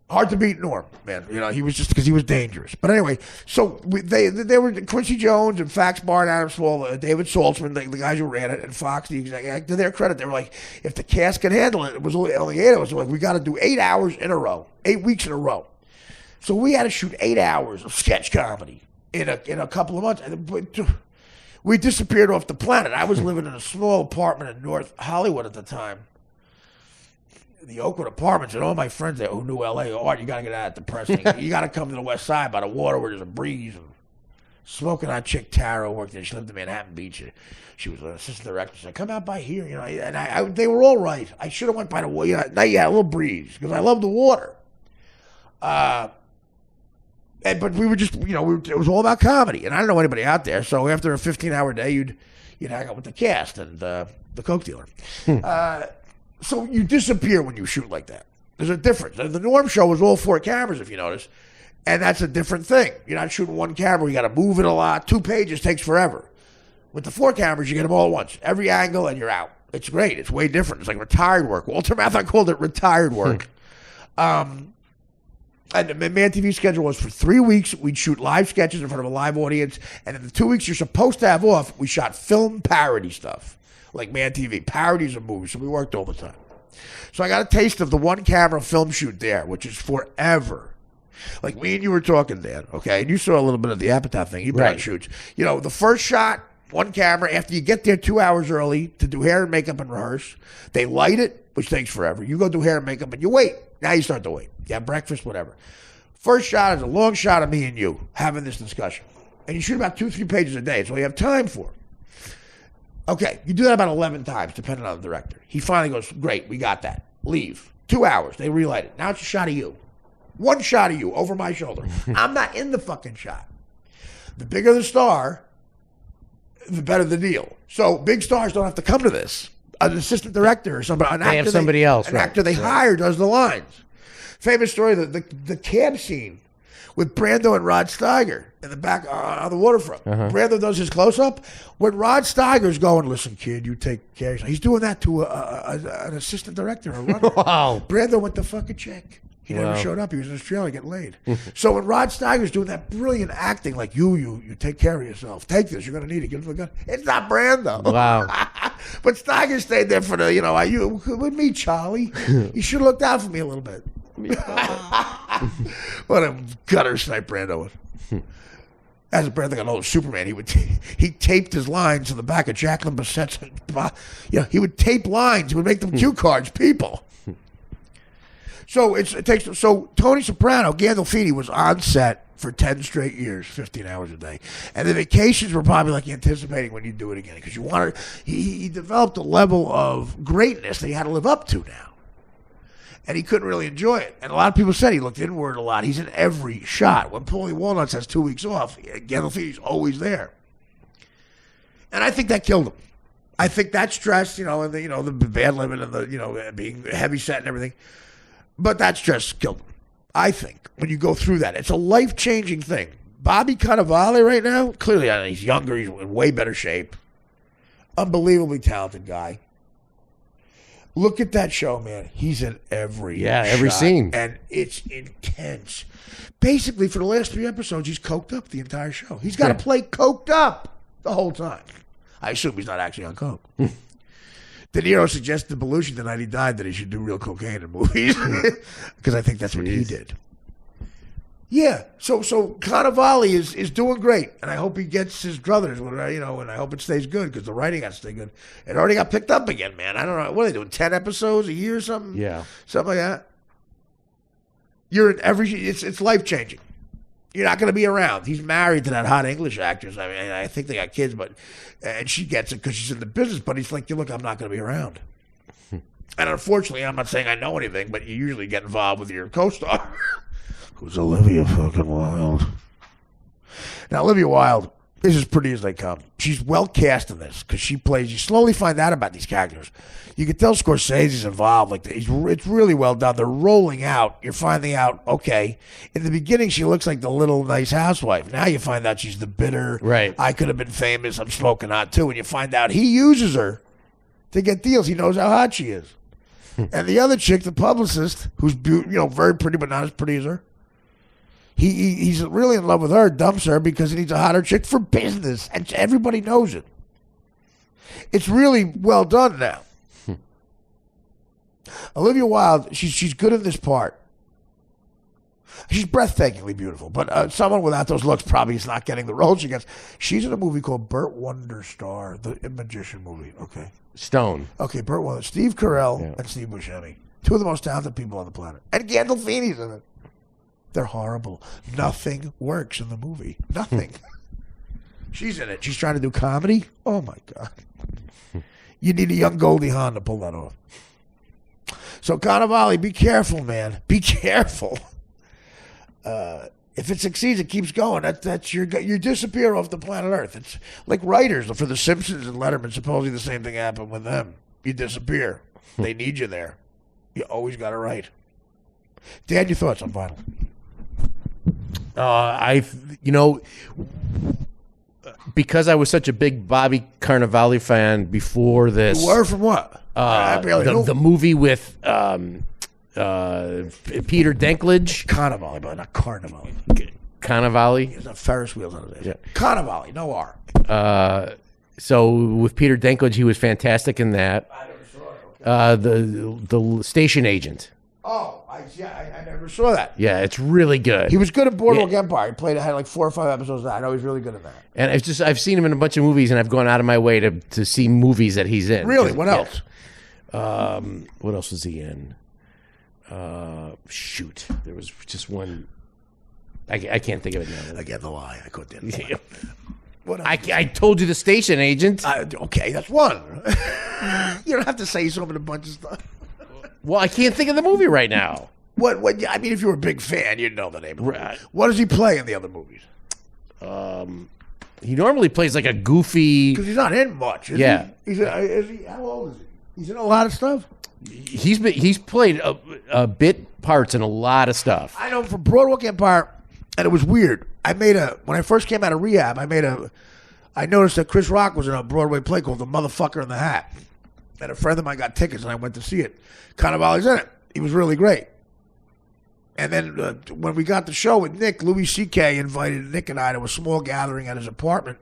hard to beat Norm, man. You know, he was just because he was dangerous. But anyway, so they were Quincy Jones and Fax Bart, Adam Swall, David Saltzman, the guys who ran it, and Fox, the executive. To their credit, they were like, if the cast can handle it, it was only 8 hours. So like, we got to do 8 hours in a row, 8 weeks in a row. So we had to shoot 8 hours of sketch comedy in a couple of months. And we disappeared off the planet. I was living in a small apartment in North Hollywood at the time. The Oakwood Apartments, and all my friends there who knew L.A., you got to get out of depressing. You got to come to the West Side by the water where there's a breeze. And smoking hot chick Tara worked there. She lived in Manhattan Beach. She was an assistant director. She said, come out by here. And they were all right. I should have went by the water. Now you had a little breeze because I love the water. But we were just, it was all about comedy. And I don't know anybody out there. So after a 15-hour day, you'd hang out with the cast and the coke dealer. So you disappear when you shoot like that. There's a difference. The Norm show was all 4 cameras, if you notice. And that's a different thing. You're not shooting 1 camera. You got to move it a lot. 2 pages takes forever. With the 4 cameras, you get them all at once. Every angle, and you're out. It's great. It's way different. It's like retired work. Walter Matthau called it retired work. And the Man TV schedule was for 3 weeks, we'd shoot live sketches in front of a live audience. And in the 2 weeks you're supposed to have off, we shot film parody stuff. Like Man TV, parodies of movies. So we worked all the time. So I got a taste of the 1 camera film shoot there, which is forever. Like me and you were talking, Dan, okay? And you saw a little bit of the Apatow thing. You've been on shoots. The first shot, 1 camera, after you get there 2 hours early to do hair and makeup and rehearse, they light it, which takes forever. You go do hair and makeup and you wait. Now you start to wait. You have breakfast, whatever. First shot is a long shot of me and you having this discussion. And you shoot about 2-3 pages a day. It's all you have time for. Okay, you do that about 11 times, depending on the director. He finally goes, great, we got that. Leave. 2 hours. They relight it. Now it's a shot of you. 1 shot of you over my shoulder. I'm not in the fucking shot. The bigger the star, the better the deal. So big stars don't have to come to this. An assistant director or somebody. They have somebody else. An actor they hire does the lines. Famous story, the cab scene with Brando and Rod Steiger in the back on the waterfront. Brando does his close-up. When Rod Steiger's going, listen, kid, you take care of yourself. He's doing that to an assistant director, a runner. Wow. Brando went to fucking check. He never showed up. He was in Australia getting laid. So when Rod Steiger's doing that brilliant acting, like you take care of yourself. Take this. You're going to need it. Give him the gun. It's not Brando. Wow. But Steiger stayed there for you with me, Charlie. You should have looked out for me a little bit. What a gutter snipe Brando was. As Brando got old, Superman, he taped his lines to the back of Jacqueline Bissette's. He would tape lines. He would make them cue cards. People. So So Tony Soprano, Gandolfini, was on set for 10 straight years, 15 hours a day, and the vacations were probably like anticipating when you do it again because you wanted. He developed a level of greatness that he had to live up to now. And he couldn't really enjoy it. And a lot of people said he looked inward a lot. He's in every shot. When Paulie Walnuts has 2 weeks off, Gandolfini's always there. And I think that killed him. I think that stress, and the bad living and the, being heavy set and everything. But that stress killed him. I think when you go through that, it's a life-changing thing. Bobby Cannavale right now, clearly he's younger. He's in way better shape. Unbelievably talented guy. Look at that show, man. He's in every every shot, scene. and it's intense. Basically, for the last 3 episodes, he's coked up the entire show. He's got to play coked up the whole time. I assume he's not actually on coke. De Niro suggested to Belushi the night he died that he should do real cocaine in movies because I think that's what he did. Yeah, so Cannavale is doing great, and I hope he gets his druthers, and I hope it stays good because the writing got to stay good. It already got picked up again, man. I don't know. What are they doing, 10 episodes a year or something? Yeah. Something like that. You're in it's life-changing. You're not going to be around. He's married to that hot English actress. I mean, I think they got kids, and she gets it because she's in the business, but he's like, look, I'm not going to be around. And unfortunately, I'm not saying I know anything, but you usually get involved with your co-star. Who's Olivia fucking Wilde. Now, Olivia Wilde is as pretty as they come. She's well cast in this because she plays. You slowly find out about these characters. You can tell Scorsese's involved. It's really well done. They're rolling out. You're finding out, okay, in the beginning, she looks like the little nice housewife. Now you find out she's the bitter, right. I could have been famous. I'm smoking hot too. And you find out he uses her to get deals. He knows how hot she is. And the other chick, the publicist, who's very pretty but not as pretty as her, he's really in love with her, dumps her because he needs a hotter chick for business, and everybody knows it. It's really well done now. Olivia Wilde, she's good in this part. She's breathtakingly beautiful, but someone without those looks probably is not getting the role she gets. She's in a movie called Burt Wonderstar, the magician movie. Okay. Stone. Okay, Burt Wonder, Steve Carell and Steve Buscemi. Two of the most talented people on the planet. And Gandolfini's in it. They're horrible. Nothing works in the movie. Nothing. She's in it. She's trying to do comedy. Oh, my God. You need a young Goldie Hawn to pull that off. So, Cannavale, be careful, man. Be careful. If it succeeds, it keeps going. That's you disappear off the planet Earth. It's like writers for The Simpsons and Letterman. Supposedly the same thing happened with them. You disappear. They need you there. You always got to write. Dan, your thoughts on vinyl? Because I was such a big Bobby Cannavale fan before this. You were from what? The movie with Peter Dinklage. Cannavale, but not Carnivale. Cannavale. There's not Ferris wheels on it. Yeah. Cannavale, no R. So with Peter Dinklage, he was fantastic in that. I never saw it. Okay. The station agent. Oh, I never saw that. Yeah, it's really good. He was good at Boardwalk Empire. He had like 4 or 5 episodes of that. I know he's really good at that. And I've seen him in a bunch of movies, and I've gone out of my way to see movies that he's in. Really? What else? What else was he in? Shoot, there was just one. I can't think of it now. I get the lie. I couldn't. What else? I told you the station agent. Okay, that's one. You don't have to say he's in a bunch of stuff. Well, I can't think of the movie right now. What? I mean, if you were a big fan, you'd know the name of it. Right. What does he play in the other movies? He normally plays like a goofy. Because he's not in much. Is Yeah. He? Is he? How old is he? He's in a lot of stuff. He's played a bit parts in a lot of stuff. I know him from Boardwalk Empire, and it was weird. When I first came out of rehab, I noticed that Chris Rock was in a Broadway play called The Motherfucker in the Hat. And a friend of mine got tickets, and I went to see it. Cannavale's in it. He was really great. And then when we got the show with Nick, Louis C.K. invited Nick and I to a small gathering at his apartment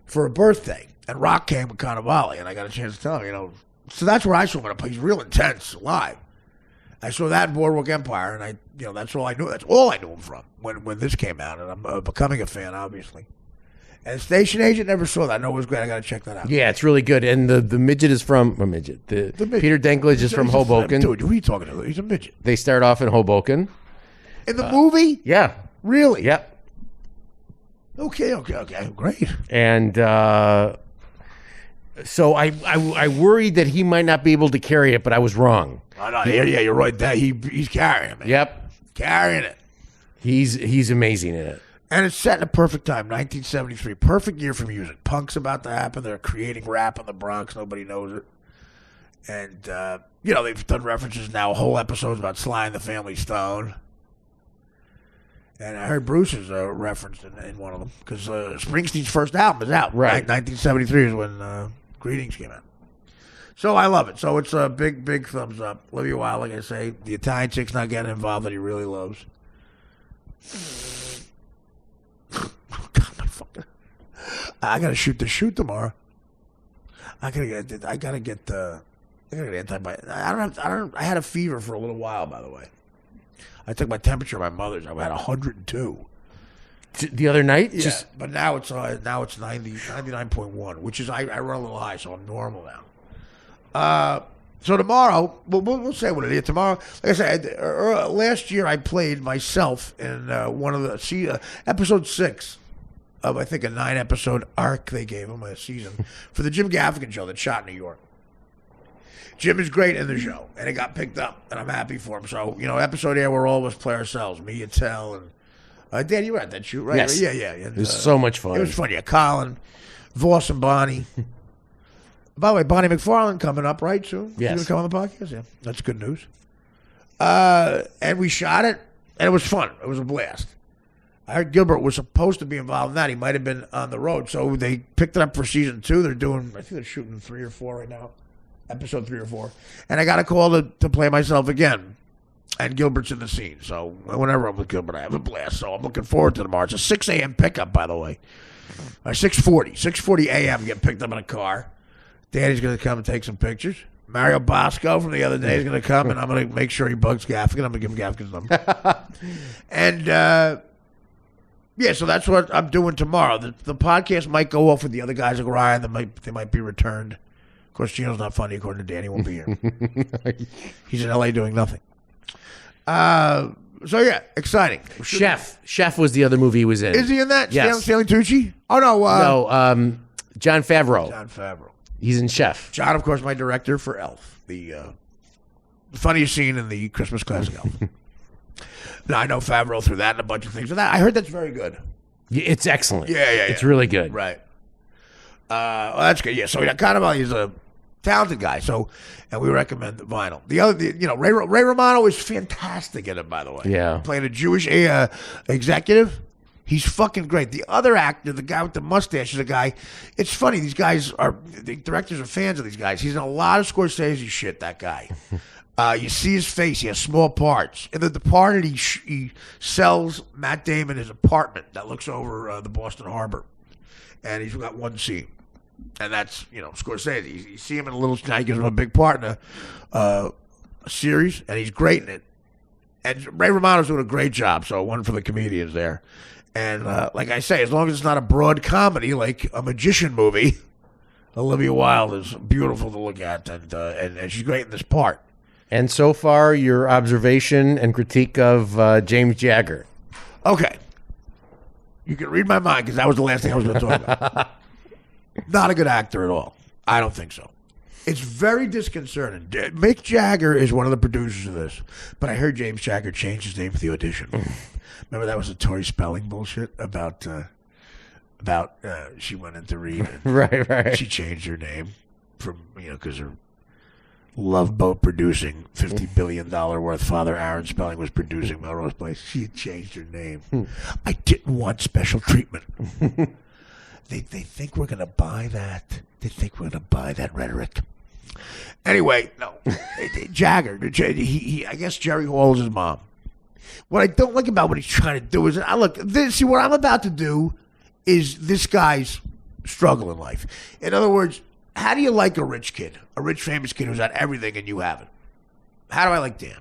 for a birthday. And Rock came with Cannavale, and I got a chance to tell him, So that's where I saw him in a place. He's real intense, live. I saw that in Boardwalk Empire, and that's all I knew. That's all I knew him from when this came out, and I'm becoming a fan, obviously. And Station Agent, never saw that. I know it was great. I got to check that out. Yeah, it's really good. And the midget is from a midget. The midget. Peter Dinklage is from Hoboken. Dude, who are you talking to? He's a midget. They start off in Hoboken. In the movie? Yeah. Really? Yep. Okay. Great. And so I worried that he might not be able to carry it, but I was wrong. Yeah, you're right. He's carrying it, man. Yep. Carrying it. He's amazing in it. And it's set in a perfect time, 1973. Perfect year for music. Punk's about to happen. They're creating rap in the Bronx. Nobody knows it. And, they've done references now, whole episodes about Sly and the Family Stone. And I heard Bruce is referenced in one of them because Springsteen's first album is out. Right. 1973 is when Greetings came out. So I love it. So it's a big, big thumbs up. Olivia Wilde, like I say, the Italian chick's not getting involved that he really loves. God, my fucking! I gotta shoot tomorrow. I gotta get antibiotics. I had a fever for a little while, by the way. I took my temperature at my mother's. I had 102. The other night? Yeah, but now it's 99.1, which is I run a little high, so I'm normal now. So tomorrow, we'll say what it is. Tomorrow, like I said, last year I played myself in one of the episode 6 of I think a 9-episode arc they gave him a season for the Jim Gaffigan show that shot in New York. Jim is great in the show, and it got picked up, and I'm happy for him. So episode here where all of us play ourselves, me and Tell, and Dan, you were at that shoot, right? Yes. Yeah. And, it was so much fun. It was fun. Yeah, Colin, Voss, and Bonnie. By the way, Bonnie McFarlane coming up, right, soon? Yes. You going to come on the podcast? Yeah, that's good news. And we shot it, and it was fun. It was a blast. I heard Gilbert was supposed to be involved in that. He might have been on the road, so they picked it up for season 2. I think they're shooting 3 or 4 right now, episode 3 or 4. And I got a call to play myself again, and Gilbert's in the scene. So whenever I'm with Gilbert, I have a blast. So I'm looking forward to tomorrow. It's a 6 a.m. pickup, by the way. 6:40 a.m. Get picked up in a car. Daddy's going to come and take some pictures. Mario Bosco from the other day is going to come, and I'm going to make sure he bugs Gaffigan. I'm going to give him Gaffigan's number. And, yeah, so that's what I'm doing tomorrow. The podcast might go off with the other guys like Ryan. They might be returned. Of course, Gino's not funny, according to Dan. He won't be here. He's in L.A. doing nothing. So, yeah, exciting. Chef was the other movie he was in. Is he in that? Yes. Stanley Tucci? Oh, no. No, Jon Favreau. Jon Favreau. He's in Chef. John, of course, my director for Elf. The funniest scene in the Christmas classic Elf. Now, I know Favreau through that and a bunch of things. I heard that's very good. Yeah, it's excellent. Yeah. It's really good. Right. Well, that's good. Yeah, so he's a talented guy. So, and we recommend the vinyl. The other, Ray Romano is fantastic in it, by the way. Yeah. Playing a Jewish executive. He's fucking great. The other actor, the guy with the mustache, is a guy. It's funny. These guys the directors are fans of these guys. He's in a lot of Scorsese shit, that guy. You see his face. He has small parts. In The Departed, he sells Matt Damon his apartment that looks over the Boston Harbor. And he's got one scene. And that's, Scorsese. You see him in a little, now he gives him a big part in a series, and he's great in it. And Ray Romano's doing a great job, so one for the comedians there. And like I say, as long as it's not a broad comedy like a magician movie, Olivia Wilde is beautiful to look at, and she's great in this part. And so far, your observation and critique of James Jagger. Okay. You can read my mind, because that was the last thing I was going to talk about. Not a good actor at all. I don't think so. It's very disconcerting. Mick Jagger is one of the producers of this, but I heard James Jagger change his name for the audition. Remember that was the Tori Spelling bullshit about she went in to read. Right. She changed her name from, because her Love Boat producing $50 billion worth. Father Aaron Spelling was producing Melrose Place. She had changed her name. I didn't want special treatment. They think we're going to buy that. They think we're going to buy that rhetoric. Anyway, no. Jagger, I guess Jerry Hall is his mom. What I don't like about what he's trying to do is, see, what I'm about to do is this guy's struggle in life. In other words, how do you like a rich kid, a rich famous kid who's got everything and you haven't? How do I like Dan?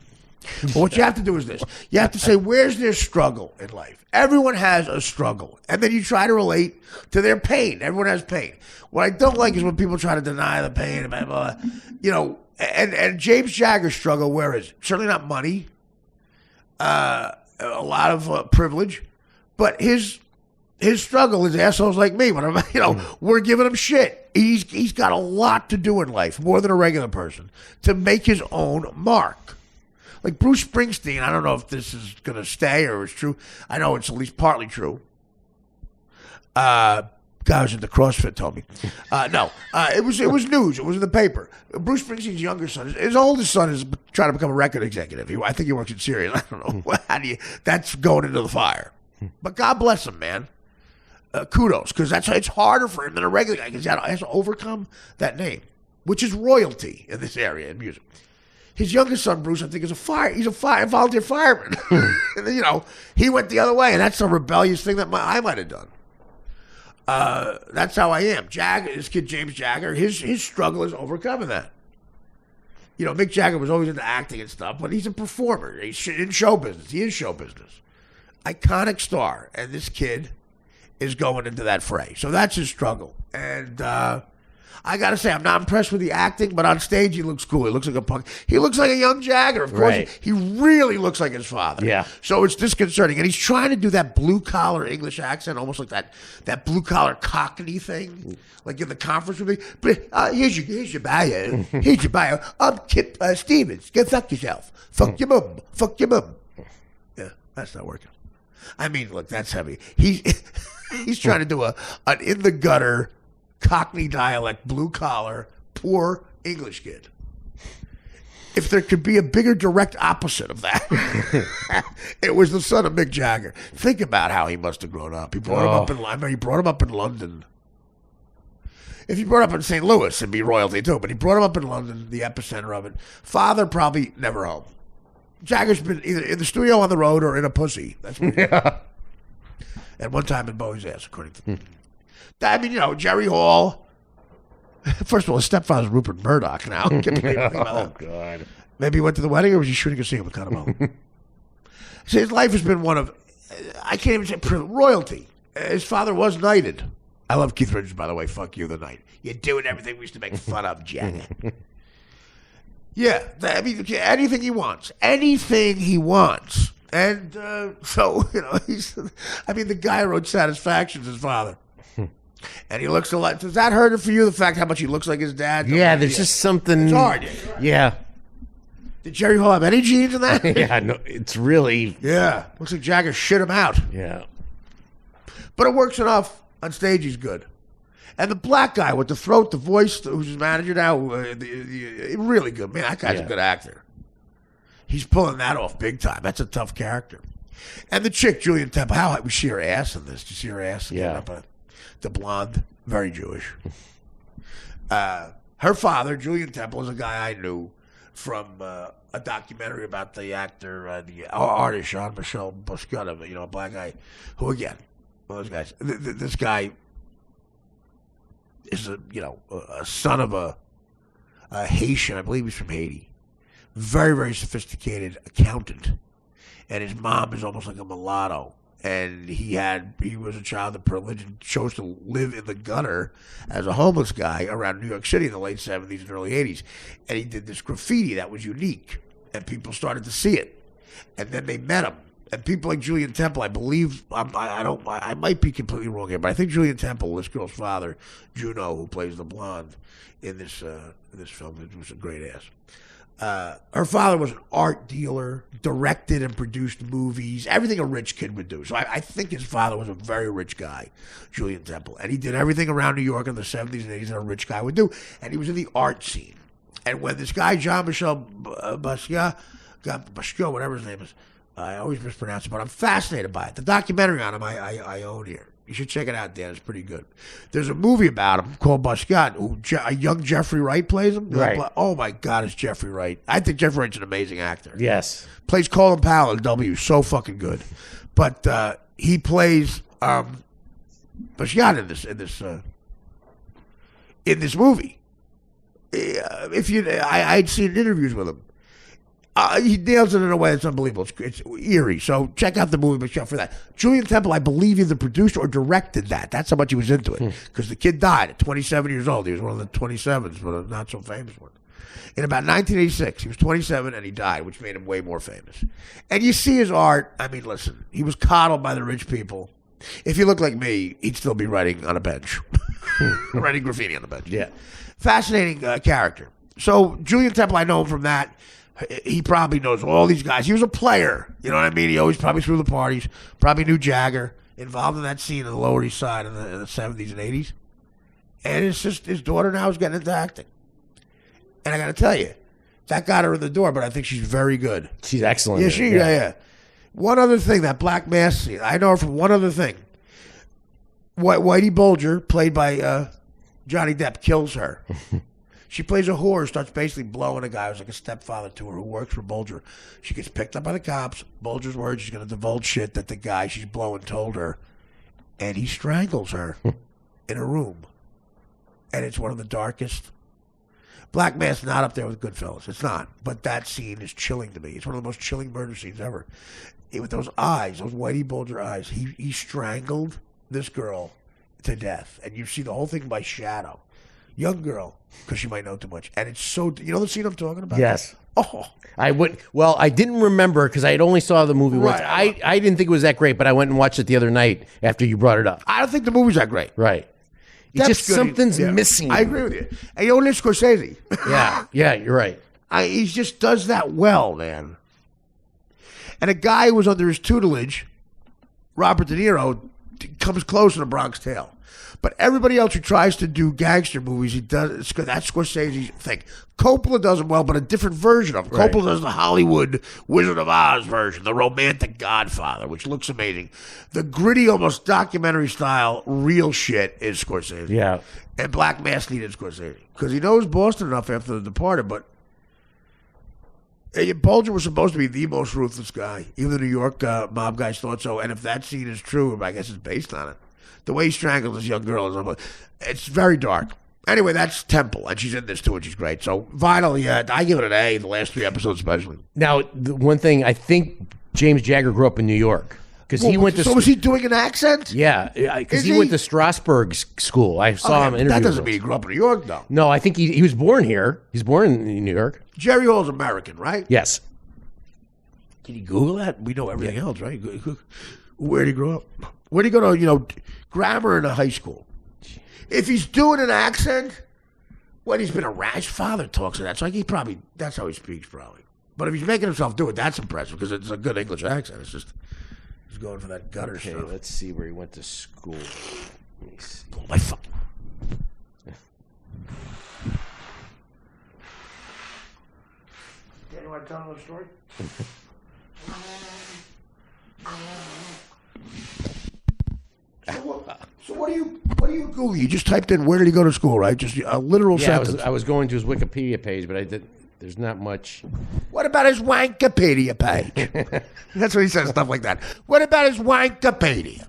Well, what you have to do is this. You have to say, where's their struggle in life? Everyone has a struggle. And then you try to relate to their pain. Everyone has pain. What I don't like is when people try to deny the pain. Blah, blah, blah. And James Jagger's struggle, where is it? Certainly not money. A lot of privilege. But his struggle is assholes like me. When we're giving him shit. He's got a lot to do in life, more than a regular person, to make his own mark. Like Bruce Springsteen, I don't know if this is going to stay or it's true. I know it's at least partly true. Guy who's into CrossFit told me. No, it was news. It was in the paper. Bruce Springsteen's younger son, his oldest son is trying to become a record executive. I think he works in Sirius. I don't know. That's going into the fire. But God bless him, man. Kudos, because it's harder for him than a regular guy, because he has to overcome that name, which is royalty in this area in music. His youngest son, Bruce, I think, he's a volunteer fireman. And then, he went the other way, and that's a rebellious thing that I might have done. That's how I am. Jagger, this kid James Jagger, his struggle is overcoming that. Mick Jagger was always into acting and stuff, but he's a performer. He's in show business. He is show business. Iconic star, and this kid is going into that fray. So that's his struggle. And I got to say, I'm not impressed with the acting, but on stage he looks cool. He looks like a punk. He looks like a young Jagger. Of course, right. He really looks like his father. Yeah. So it's disconcerting. And he's trying to do that blue-collar English accent, almost like that blue-collar Cockney thing, like in the conference with me. But here's your bio. Here's your bio. I'm Kip Stevens. Go fuck yourself. Fuck your mum. Fuck your mum. Yeah, that's not working. I mean, look, that's heavy. He's trying to do an in-the-gutter Cockney dialect, blue-collar, poor English kid. If there could be a bigger direct opposite of that, it was the son of Mick Jagger. Think about how he must have grown up. He brought him up in London. If he brought up in St. Louis, it'd be royalty too. But he brought him up in London, the epicenter of it. Father probably never home. Jagger's been either in the studio on the road or in a pussy. That's what he did. And one time in Bowie's ass, according to... I mean, Jerry Hall, First of all, his stepfather's Rupert Murdoch now. Oh, God. Maybe he went to the wedding, or was he shooting a scene with Cannonball? See, his life has been one of, I can't even say royalty. His father was knighted. I love Keith Richards, by the way. Fuck you, the knight. You're doing everything we used to make fun of, Jack. Yeah, I mean, anything he wants. Anything he wants. And so, the guy wrote Satisfaction's his father. And he looks a lot. Does that hurt for you, the fact how much he looks like his dad? Yeah, there's just something. It's hard. Yeah. Did Jerry Hall have any genes in that? Yeah, no, it's really. Yeah. Looks like Jagger shit him out. Yeah. But it works enough. On stage, he's good. And the black guy with the throat, the voice, who's his manager now, really good. Man, that guy's a good actor. He's pulling that off big time. That's a tough character. And the chick, Julian Temple, how we see her ass in this. Did you see her ass? Yeah. The blonde, very Jewish. Her father, Julian Temple, is a guy I knew from a documentary about the actor, the artist, Jean-Michel Basquiat, a black guy who, again, one of those guys. This guy is a son of a Haitian. I believe he's from Haiti. Very, very sophisticated accountant, and his mom is almost like a mulatto. And he was a child of privilege and chose to live in the gutter as a homeless guy around New York City in the late 70s and early 80s. And he did this graffiti that was unique, and people started to see it. And then they met him. And people like Julian Temple, I believe, I might be completely wrong here, but I think Julian Temple, this girl's father, Juno, who plays the blonde in this film, it was a great ass. Her father was an art dealer, directed and produced movies, everything a rich kid would do. So I think his father was a very rich guy, Julian Temple. And he did everything around New York in the 70s and 80s that a rich guy would do. And he was in the art scene. And when this guy, Jean-Michel Basquiat, whatever his name is, I always mispronounce it, but I'm fascinated by it. The documentary on him I own here. You should check it out, Dan. It's pretty good. There's a movie about him called Basquiat, who a young Jeffrey Wright plays him. Right. Oh, my God, it's Jeffrey Wright. I think Jeffrey Wright's an amazing actor. Yes. Plays Colin Powell in W. So fucking good. But he plays Basquiat in this movie. I'd seen interviews with him. He nails it in a way that's unbelievable. It's eerie. So check out the movie Basquiat for that. Julian Temple, I believe, either produced or directed that. That's how much he was into it. Because the kid died at 27 years old. He was one of the 27s, but a not so famous one. In about 1986, he was 27 and he died, which made him way more famous. And you see his art. I mean, listen, he was coddled by the rich people. If he looked like me, he'd still be writing on a bench. Writing graffiti on the bench. Yeah. Fascinating character. So Julian Temple, I know him from that. He probably knows all these guys. He was a player. You know what I mean? He always probably threw the parties. Probably knew Jagger. Involved in that scene in the Lower East Side in the 70s and 80s. And his daughter now is getting into acting. And I got to tell you, that got her in the door, but I think she's very good. She's excellent. Yeah, yeah. One other thing, that Black Mass scene. I know her from one other thing. Whitey Bulger, played by Johnny Depp, kills her. She plays a whore, starts basically blowing a guy who's like a stepfather to her who works for Bulger. She gets picked up by the cops. Bulger's words, she's going to divulge shit that the guy she's blowing told her. And he strangles her in a room. And it's one of the darkest. Black Mass not up there with Goodfellas. It's not. But that scene is chilling to me. It's one of the most chilling murder scenes ever. With those eyes, those Whitey Bulger eyes, he strangled this girl to death. And you see the whole thing by shadow. Young girl, because she might know too much. And it's so... You know the scene I'm talking about? Yes. Oh. I didn't remember because I had only saw the movie once. I didn't think it was that great, but I went and watched it the other night after you brought it up. I don't think the movie's that great. Right. It's just something's missing. I agree with you. And you know, Nick Scorsese. Yeah, you're right. He just does that well, man. And a guy who was under his tutelage, Robert De Niro, comes close to The Bronx Tale. But everybody else who tries to do gangster movies, that's Scorsese's thing. Coppola does them well, but a different version of them. Right. Coppola does the Hollywood Wizard of Oz version, the romantic Godfather, which looks amazing. The gritty, almost documentary style, real shit is Scorsese. Yeah. And Black Mass needed Scorsese because he knows Boston enough after The Departed, but Bulger was supposed to be the most ruthless guy. Even the New York mob guys thought so. And if that scene is true, I guess it's based on it. The way he strangles this young girl it's very dark. Anyway, that's Temple, and she's in this too, and she's great. So Vinyl, yeah, I give it an A. The last 3 episodes, especially. Now, the one thing, I think James Jagger grew up in New York because he went to. So was he doing an accent? Yeah, because he went to Strasbourg school. I saw him interview. That doesn't mean he grew up in New York, though. No, I think he was born here. He's born in New York. Jerry Hall's American, right? Yes. Can you Google that? We know everything else, right? Where did he grow up? Where did he go to, grammar in a high school? If he's doing an accent, when he's been around, his father talks to that, so that's how he speaks, probably. But if he's making himself do it, that's impressive because it's a good English accent. It's just he's going for that gutter stuff. Okay, let's see where he went to school. Let me see. Oh, my fucking. You want to tell another story? So what do you Google? You just typed in where did he go to school, right? Just a literal sentence. I was going to his Wikipedia page, but I didn't. There's not much. What about his Wankipedia page? That's what he says, stuff like that. What about his Wankipedia?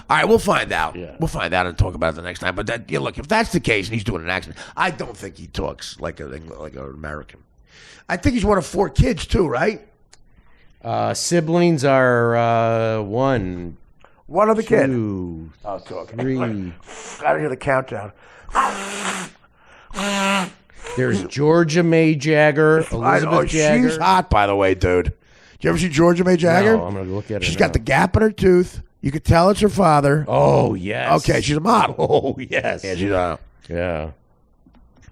All right, we'll find out. Yeah. We'll find out and talk about it the next time. But look, if that's the case and he's doing an accent, I don't think he talks like an American. I think he's one of 4 kids too, right? Siblings are 1. One of the kids. 2, I'll talk. 3. Gotta hear the countdown. There's Georgia May Jagger, Elizabeth Jagger. She's hot, by the way, dude. Did you ever see Georgia May Jagger? No, I'm gonna look at her. She's got the gap in her tooth. You could tell it's her father. Oh yes. Okay, she's a model. Oh yes. Yeah, she's yeah.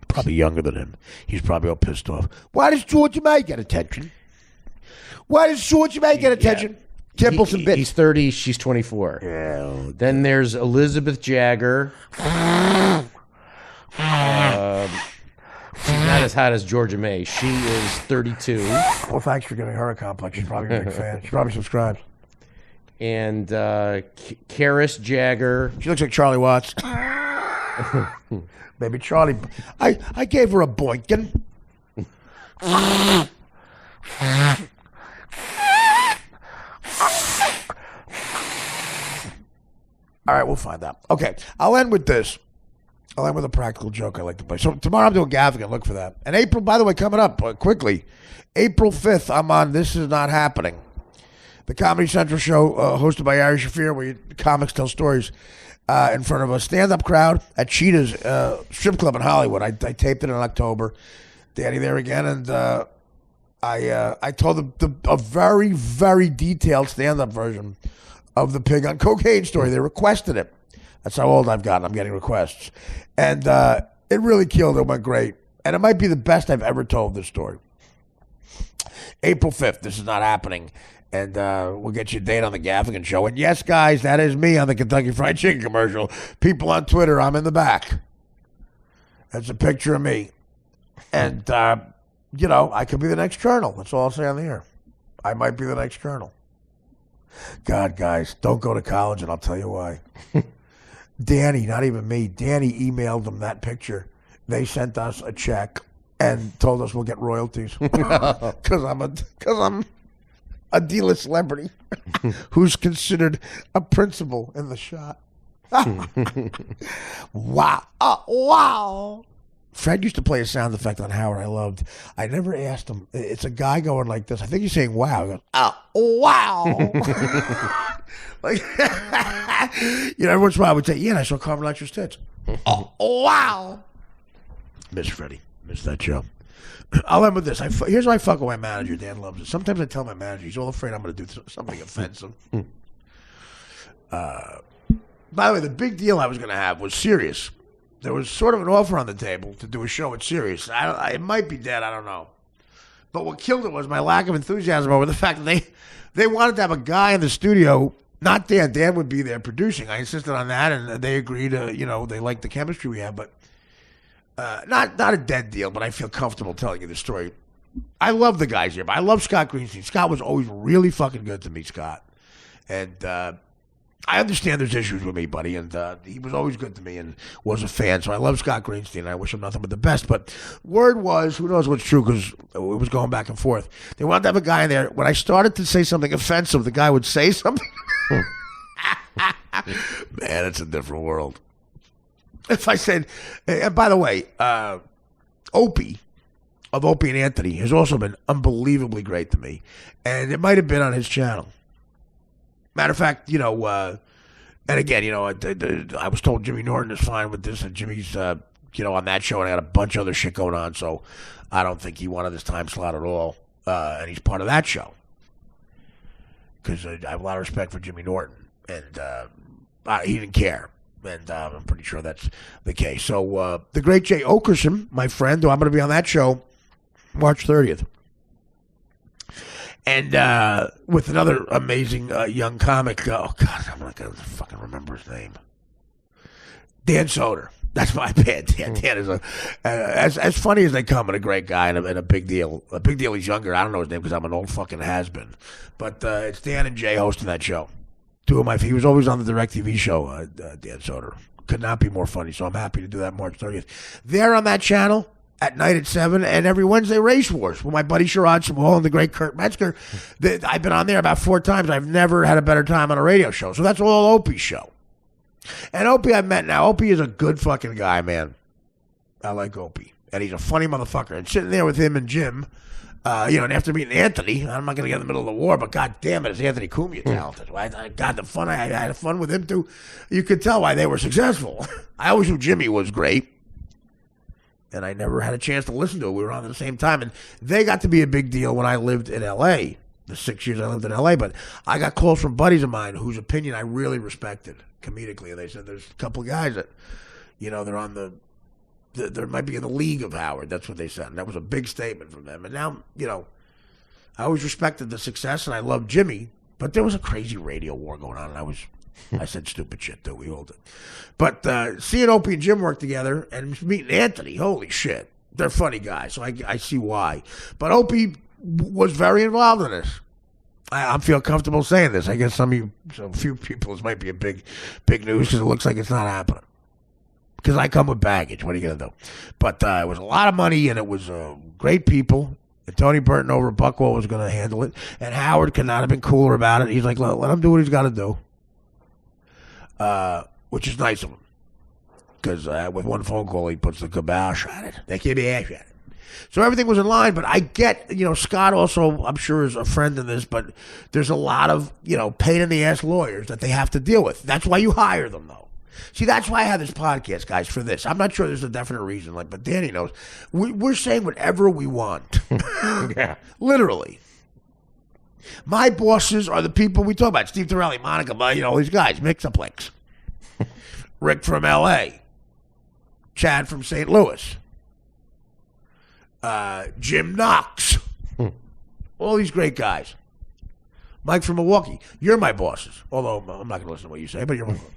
probably younger than him. He's probably all pissed off. Why does Georgia May get attention? Why does Georgia May get attention? Timples and bits. He's 30. She's 24. Yeah. Then there's Elizabeth Jagger. She's not as hot as Georgia May. She is 32. Well, thanks for giving her a complex. She's probably a big fan. She probably subscribes. And Karis Jagger. She looks like Charlie Watts. Maybe Charlie. I gave her a boinkin. All right, we'll find out. Okay, I'll end with this. I'll end with a practical joke I like to play. So tomorrow I'm doing Gaffigan. Look for that. And April, by the way, coming up quickly. April 5th, I'm on This Is Not Happening, the Comedy Central show hosted by Ari Shafir, where comics tell stories in front of a stand-up crowd at Cheetah's strip club in Hollywood. I taped it in October. Danny there again, and I told them a very, very detailed stand-up version of the pig on cocaine story. They requested it. That's how old I've gotten. I'm getting requests. And it really killed. It went great. And it might be the best I've ever told this story. April 5th. This is not happening. And we'll get you a date on the Gaffigan show. And yes, guys, that is me on the Kentucky Fried Chicken commercial. People on Twitter, I'm in the back. That's a picture of me. And, I could be the next Colonel. That's all I'll say on the air. I might be the next Colonel. God, guys, don't go to college, and I'll tell you why. Danny, not even me, Danny emailed them that picture. They sent us a check and told us we'll get royalties because I'm a D-list celebrity who's considered a principal in the shot. Wow. Wow. Fred used to play a sound effect on Howard I loved. I never asked him. It's a guy going like this. I think he's saying wow. He goes, wow. Like, every once in a while I would say, yeah, and I saw Carmen Electra's tits. Wow. Miss Freddie. Miss that show. I'll end with this. Here's why I fuck with my manager. Dan loves it. Sometimes I tell my manager, he's all afraid I'm going to do something offensive. By the way, the big deal I was going to have was Sirius. There was sort of an offer on the table to do a show at Sirius. It might be dead. I don't know. But what killed it was my lack of enthusiasm over the fact that they wanted to have a guy in the studio. Not Dan. Dan would be there producing. I insisted on that, and they agreed. They liked the chemistry we have, but not a dead deal. But I feel comfortable telling you the story. I love the guys here, but I love Scott Greenstein. Scott was always really fucking good to me, Scott, and I understand there's issues with me, buddy, and he was always good to me and was a fan. So I love Scott Greenstein, and I wish him nothing but the best. But word was, who knows what's true, because it was going back and forth. They wanted to have a guy in there. When I started to say something offensive, the guy would say something. Man, it's a different world. if I said, and by the way, Opie of Opie and Anthony has also been unbelievably great to me, and it might have been on his channel. Matter of fact, and again, I was told Jimmy Norton is fine with this, and Jimmy's, on that show, and I got a bunch of other shit going on, so I don't think he wanted this time slot at all, and he's part of that show. Because I have a lot of respect for Jimmy Norton, and he didn't care. And I'm pretty sure that's the case. So the great Jay Okerson, my friend, who I'm going to be on that show March 30th. And with another amazing young comic. Oh, God, I'm not going to fucking remember his name. Dan Soder. That's my bad. Dan is as funny as they come, and a great guy, and a big deal. A big deal he's younger. I don't know his name because I'm an old fucking has-been. But it's Dan and Jay hosting that show. He was always on the DirecTV show, Dan Soder. Could not be more funny, so I'm happy to do that March 30th. They're on that channel at night at 7, and every Wednesday, Race Wars with my buddy Sherrod Small and the great Kurt Metzger. I've been on there about 4 times. I've never had a better time on a radio show. So that's all Opie's show. And Opie I've met now. Opie is a good fucking guy, man. I like Opie. And he's a funny motherfucker. And sitting there with him and Jim, and after meeting Anthony, I'm not going to get in the middle of the war, but God damn it, is Anthony Cumia talented. God, the fun, I had fun with him too. You could tell why they were successful. I always knew Jimmy was great. And I never had a chance to listen to it. We were on at the same time. And they got to be a big deal when I lived in L.A., the 6 years I lived in L.A., but I got calls from buddies of mine whose opinion I really respected comedically. And they said there's a couple of guys that, they're on there might be in the league of Howard. That's what they said. And that was a big statement from them. And now, I always respected the success, and I loved Jimmy, but there was a crazy radio war going on, and I said stupid shit, too. We all did. But seeing Opie and Jim work together and meeting Anthony, holy shit. They're funny guys, so I see why. But Opie was very involved in this. I feel comfortable saying this. I guess a few people, this might be a big news because it looks like it's not happening. Because I come with baggage. What are you going to do? But it was a lot of money, and it was great people. And Tony Burton over at Buckwell was going to handle it. And Howard could not have been cooler about it. He's like, let him do what he's got to do. Which is nice of him. Because with one phone call, he puts the kibosh on it. They can't be ash at it. So everything was in line, but I get, Scott also, I'm sure, is a friend in this, but there's a lot of, pain-in-the-ass lawyers that they have to deal with. That's why you hire them, though. See, that's why I have this podcast, guys, for this. I'm not sure there's a definite reason, but Danny knows. We're saying whatever we want. Yeah. Literally. My bosses are the people we talk about. Steve Torelli, Monica, all these guys, Mixaplex. Rick from L.A., Chad from St. Louis, Jim Knox, all these great guys. Mike from Milwaukee, you're my bosses. Although I'm not going to listen to what you say, but you're my boss.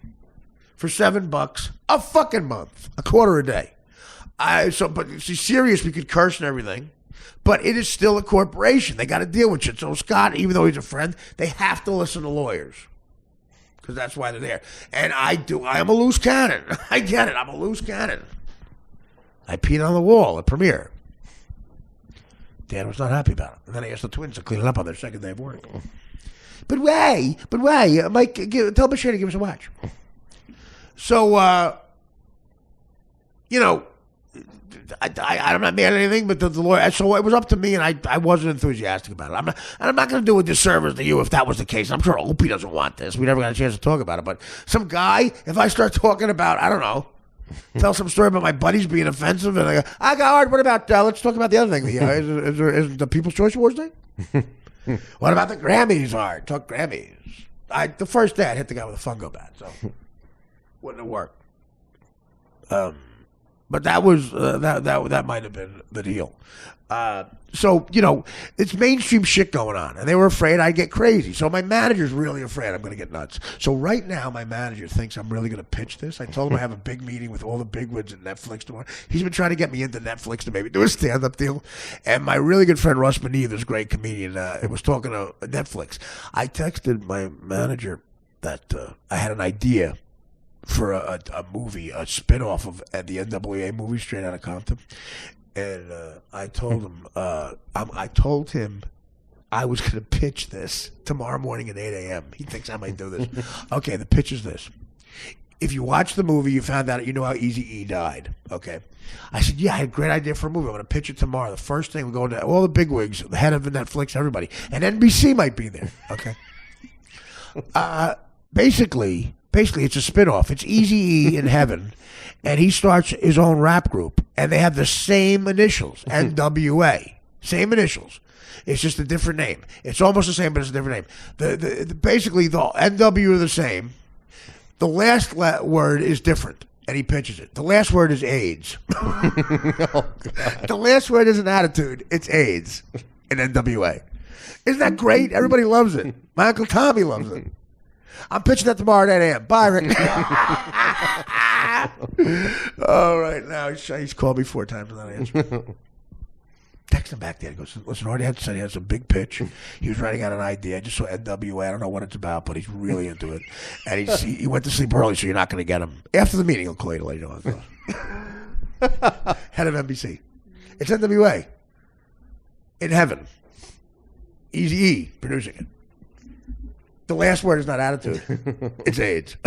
For $7 a fucking month, a quarter a day. But it's serious. We could curse and everything, but it is still a corporation. They got to deal with shit. So Scott, even though he's a friend, they have to listen to lawyers. Because that's why they're there. And I am a loose cannon. I get it. I'm a loose cannon. I peed on the wall at premiere. Dan was not happy about it. And then I asked the twins to clean it up on their second day of work. But why? Mike, tell Bashir to give us a watch. So, I'm not mad at anything, but the lawyer, so it was up to me, and I wasn't enthusiastic about it. I'm not going to do a disservice to you if that was the case. I'm sure Opie doesn't want this. We never got a chance to talk about it, but some guy, if I start talking about, I don't know, tell some story about my buddies being offensive, and I go, I got hard, what about, let's talk about the other thing. Is the People's Choice Awards thing? What about the Grammys hard? Talk Grammys. The first day, I'd hit the guy with a fungo bat, so wouldn't have worked. But that was that might have been the deal. So it's mainstream shit going on, and they were afraid I'd get crazy. So my manager's really afraid I'm going to get nuts. So right now, my manager thinks I'm really going to pitch this. I told him I have a big meeting with all the bigwigs at Netflix tomorrow. He's been trying to get me into Netflix to maybe do a stand-up deal. And my really good friend Russ Maneve, this great comedian, was talking to Netflix. I texted my manager that I had an idea for a movie, a spinoff of the NWA movie, Straight Outta Compton. And I told him, I was going to pitch this tomorrow morning at 8 a.m. He thinks I might do this. Okay, the pitch is this. if you watch the movie, you found out, you know how Eazy-E died. Okay. I said, yeah, I had a great idea for a movie. I'm going to pitch it tomorrow. The first thing, we're going to all the bigwigs, the head of Netflix, everybody. And NBC might be there. Okay. Basically, it's a spinoff. It's Eazy-E in heaven, and he starts his own rap group, and they have the same initials, NWA. Same initials. It's just a different name. It's almost the same, but it's a different name. Basically, the NW are the same. The last word is different, and he pitches it. The last word is AIDS. Oh, the last word is an attitude. It's AIDS in NWA. Isn't that great? Everybody loves it. My Uncle Tommy loves it. I'm pitching that tomorrow at 8 a.m. Bye, Rick. All right, now he's called me 4 times without answering. Text him back there. He goes, listen, Artie had said he has a big pitch. He was writing out an idea. I just saw NWA. I don't know what it's about, but he's really into it. And he went to sleep early, so you're not going to get him. After the meeting, he'll call you to let you know how it goes. Head of NBC. It's NWA. In heaven. Eazy-E producing it. The last word is not attitude. It's AIDS.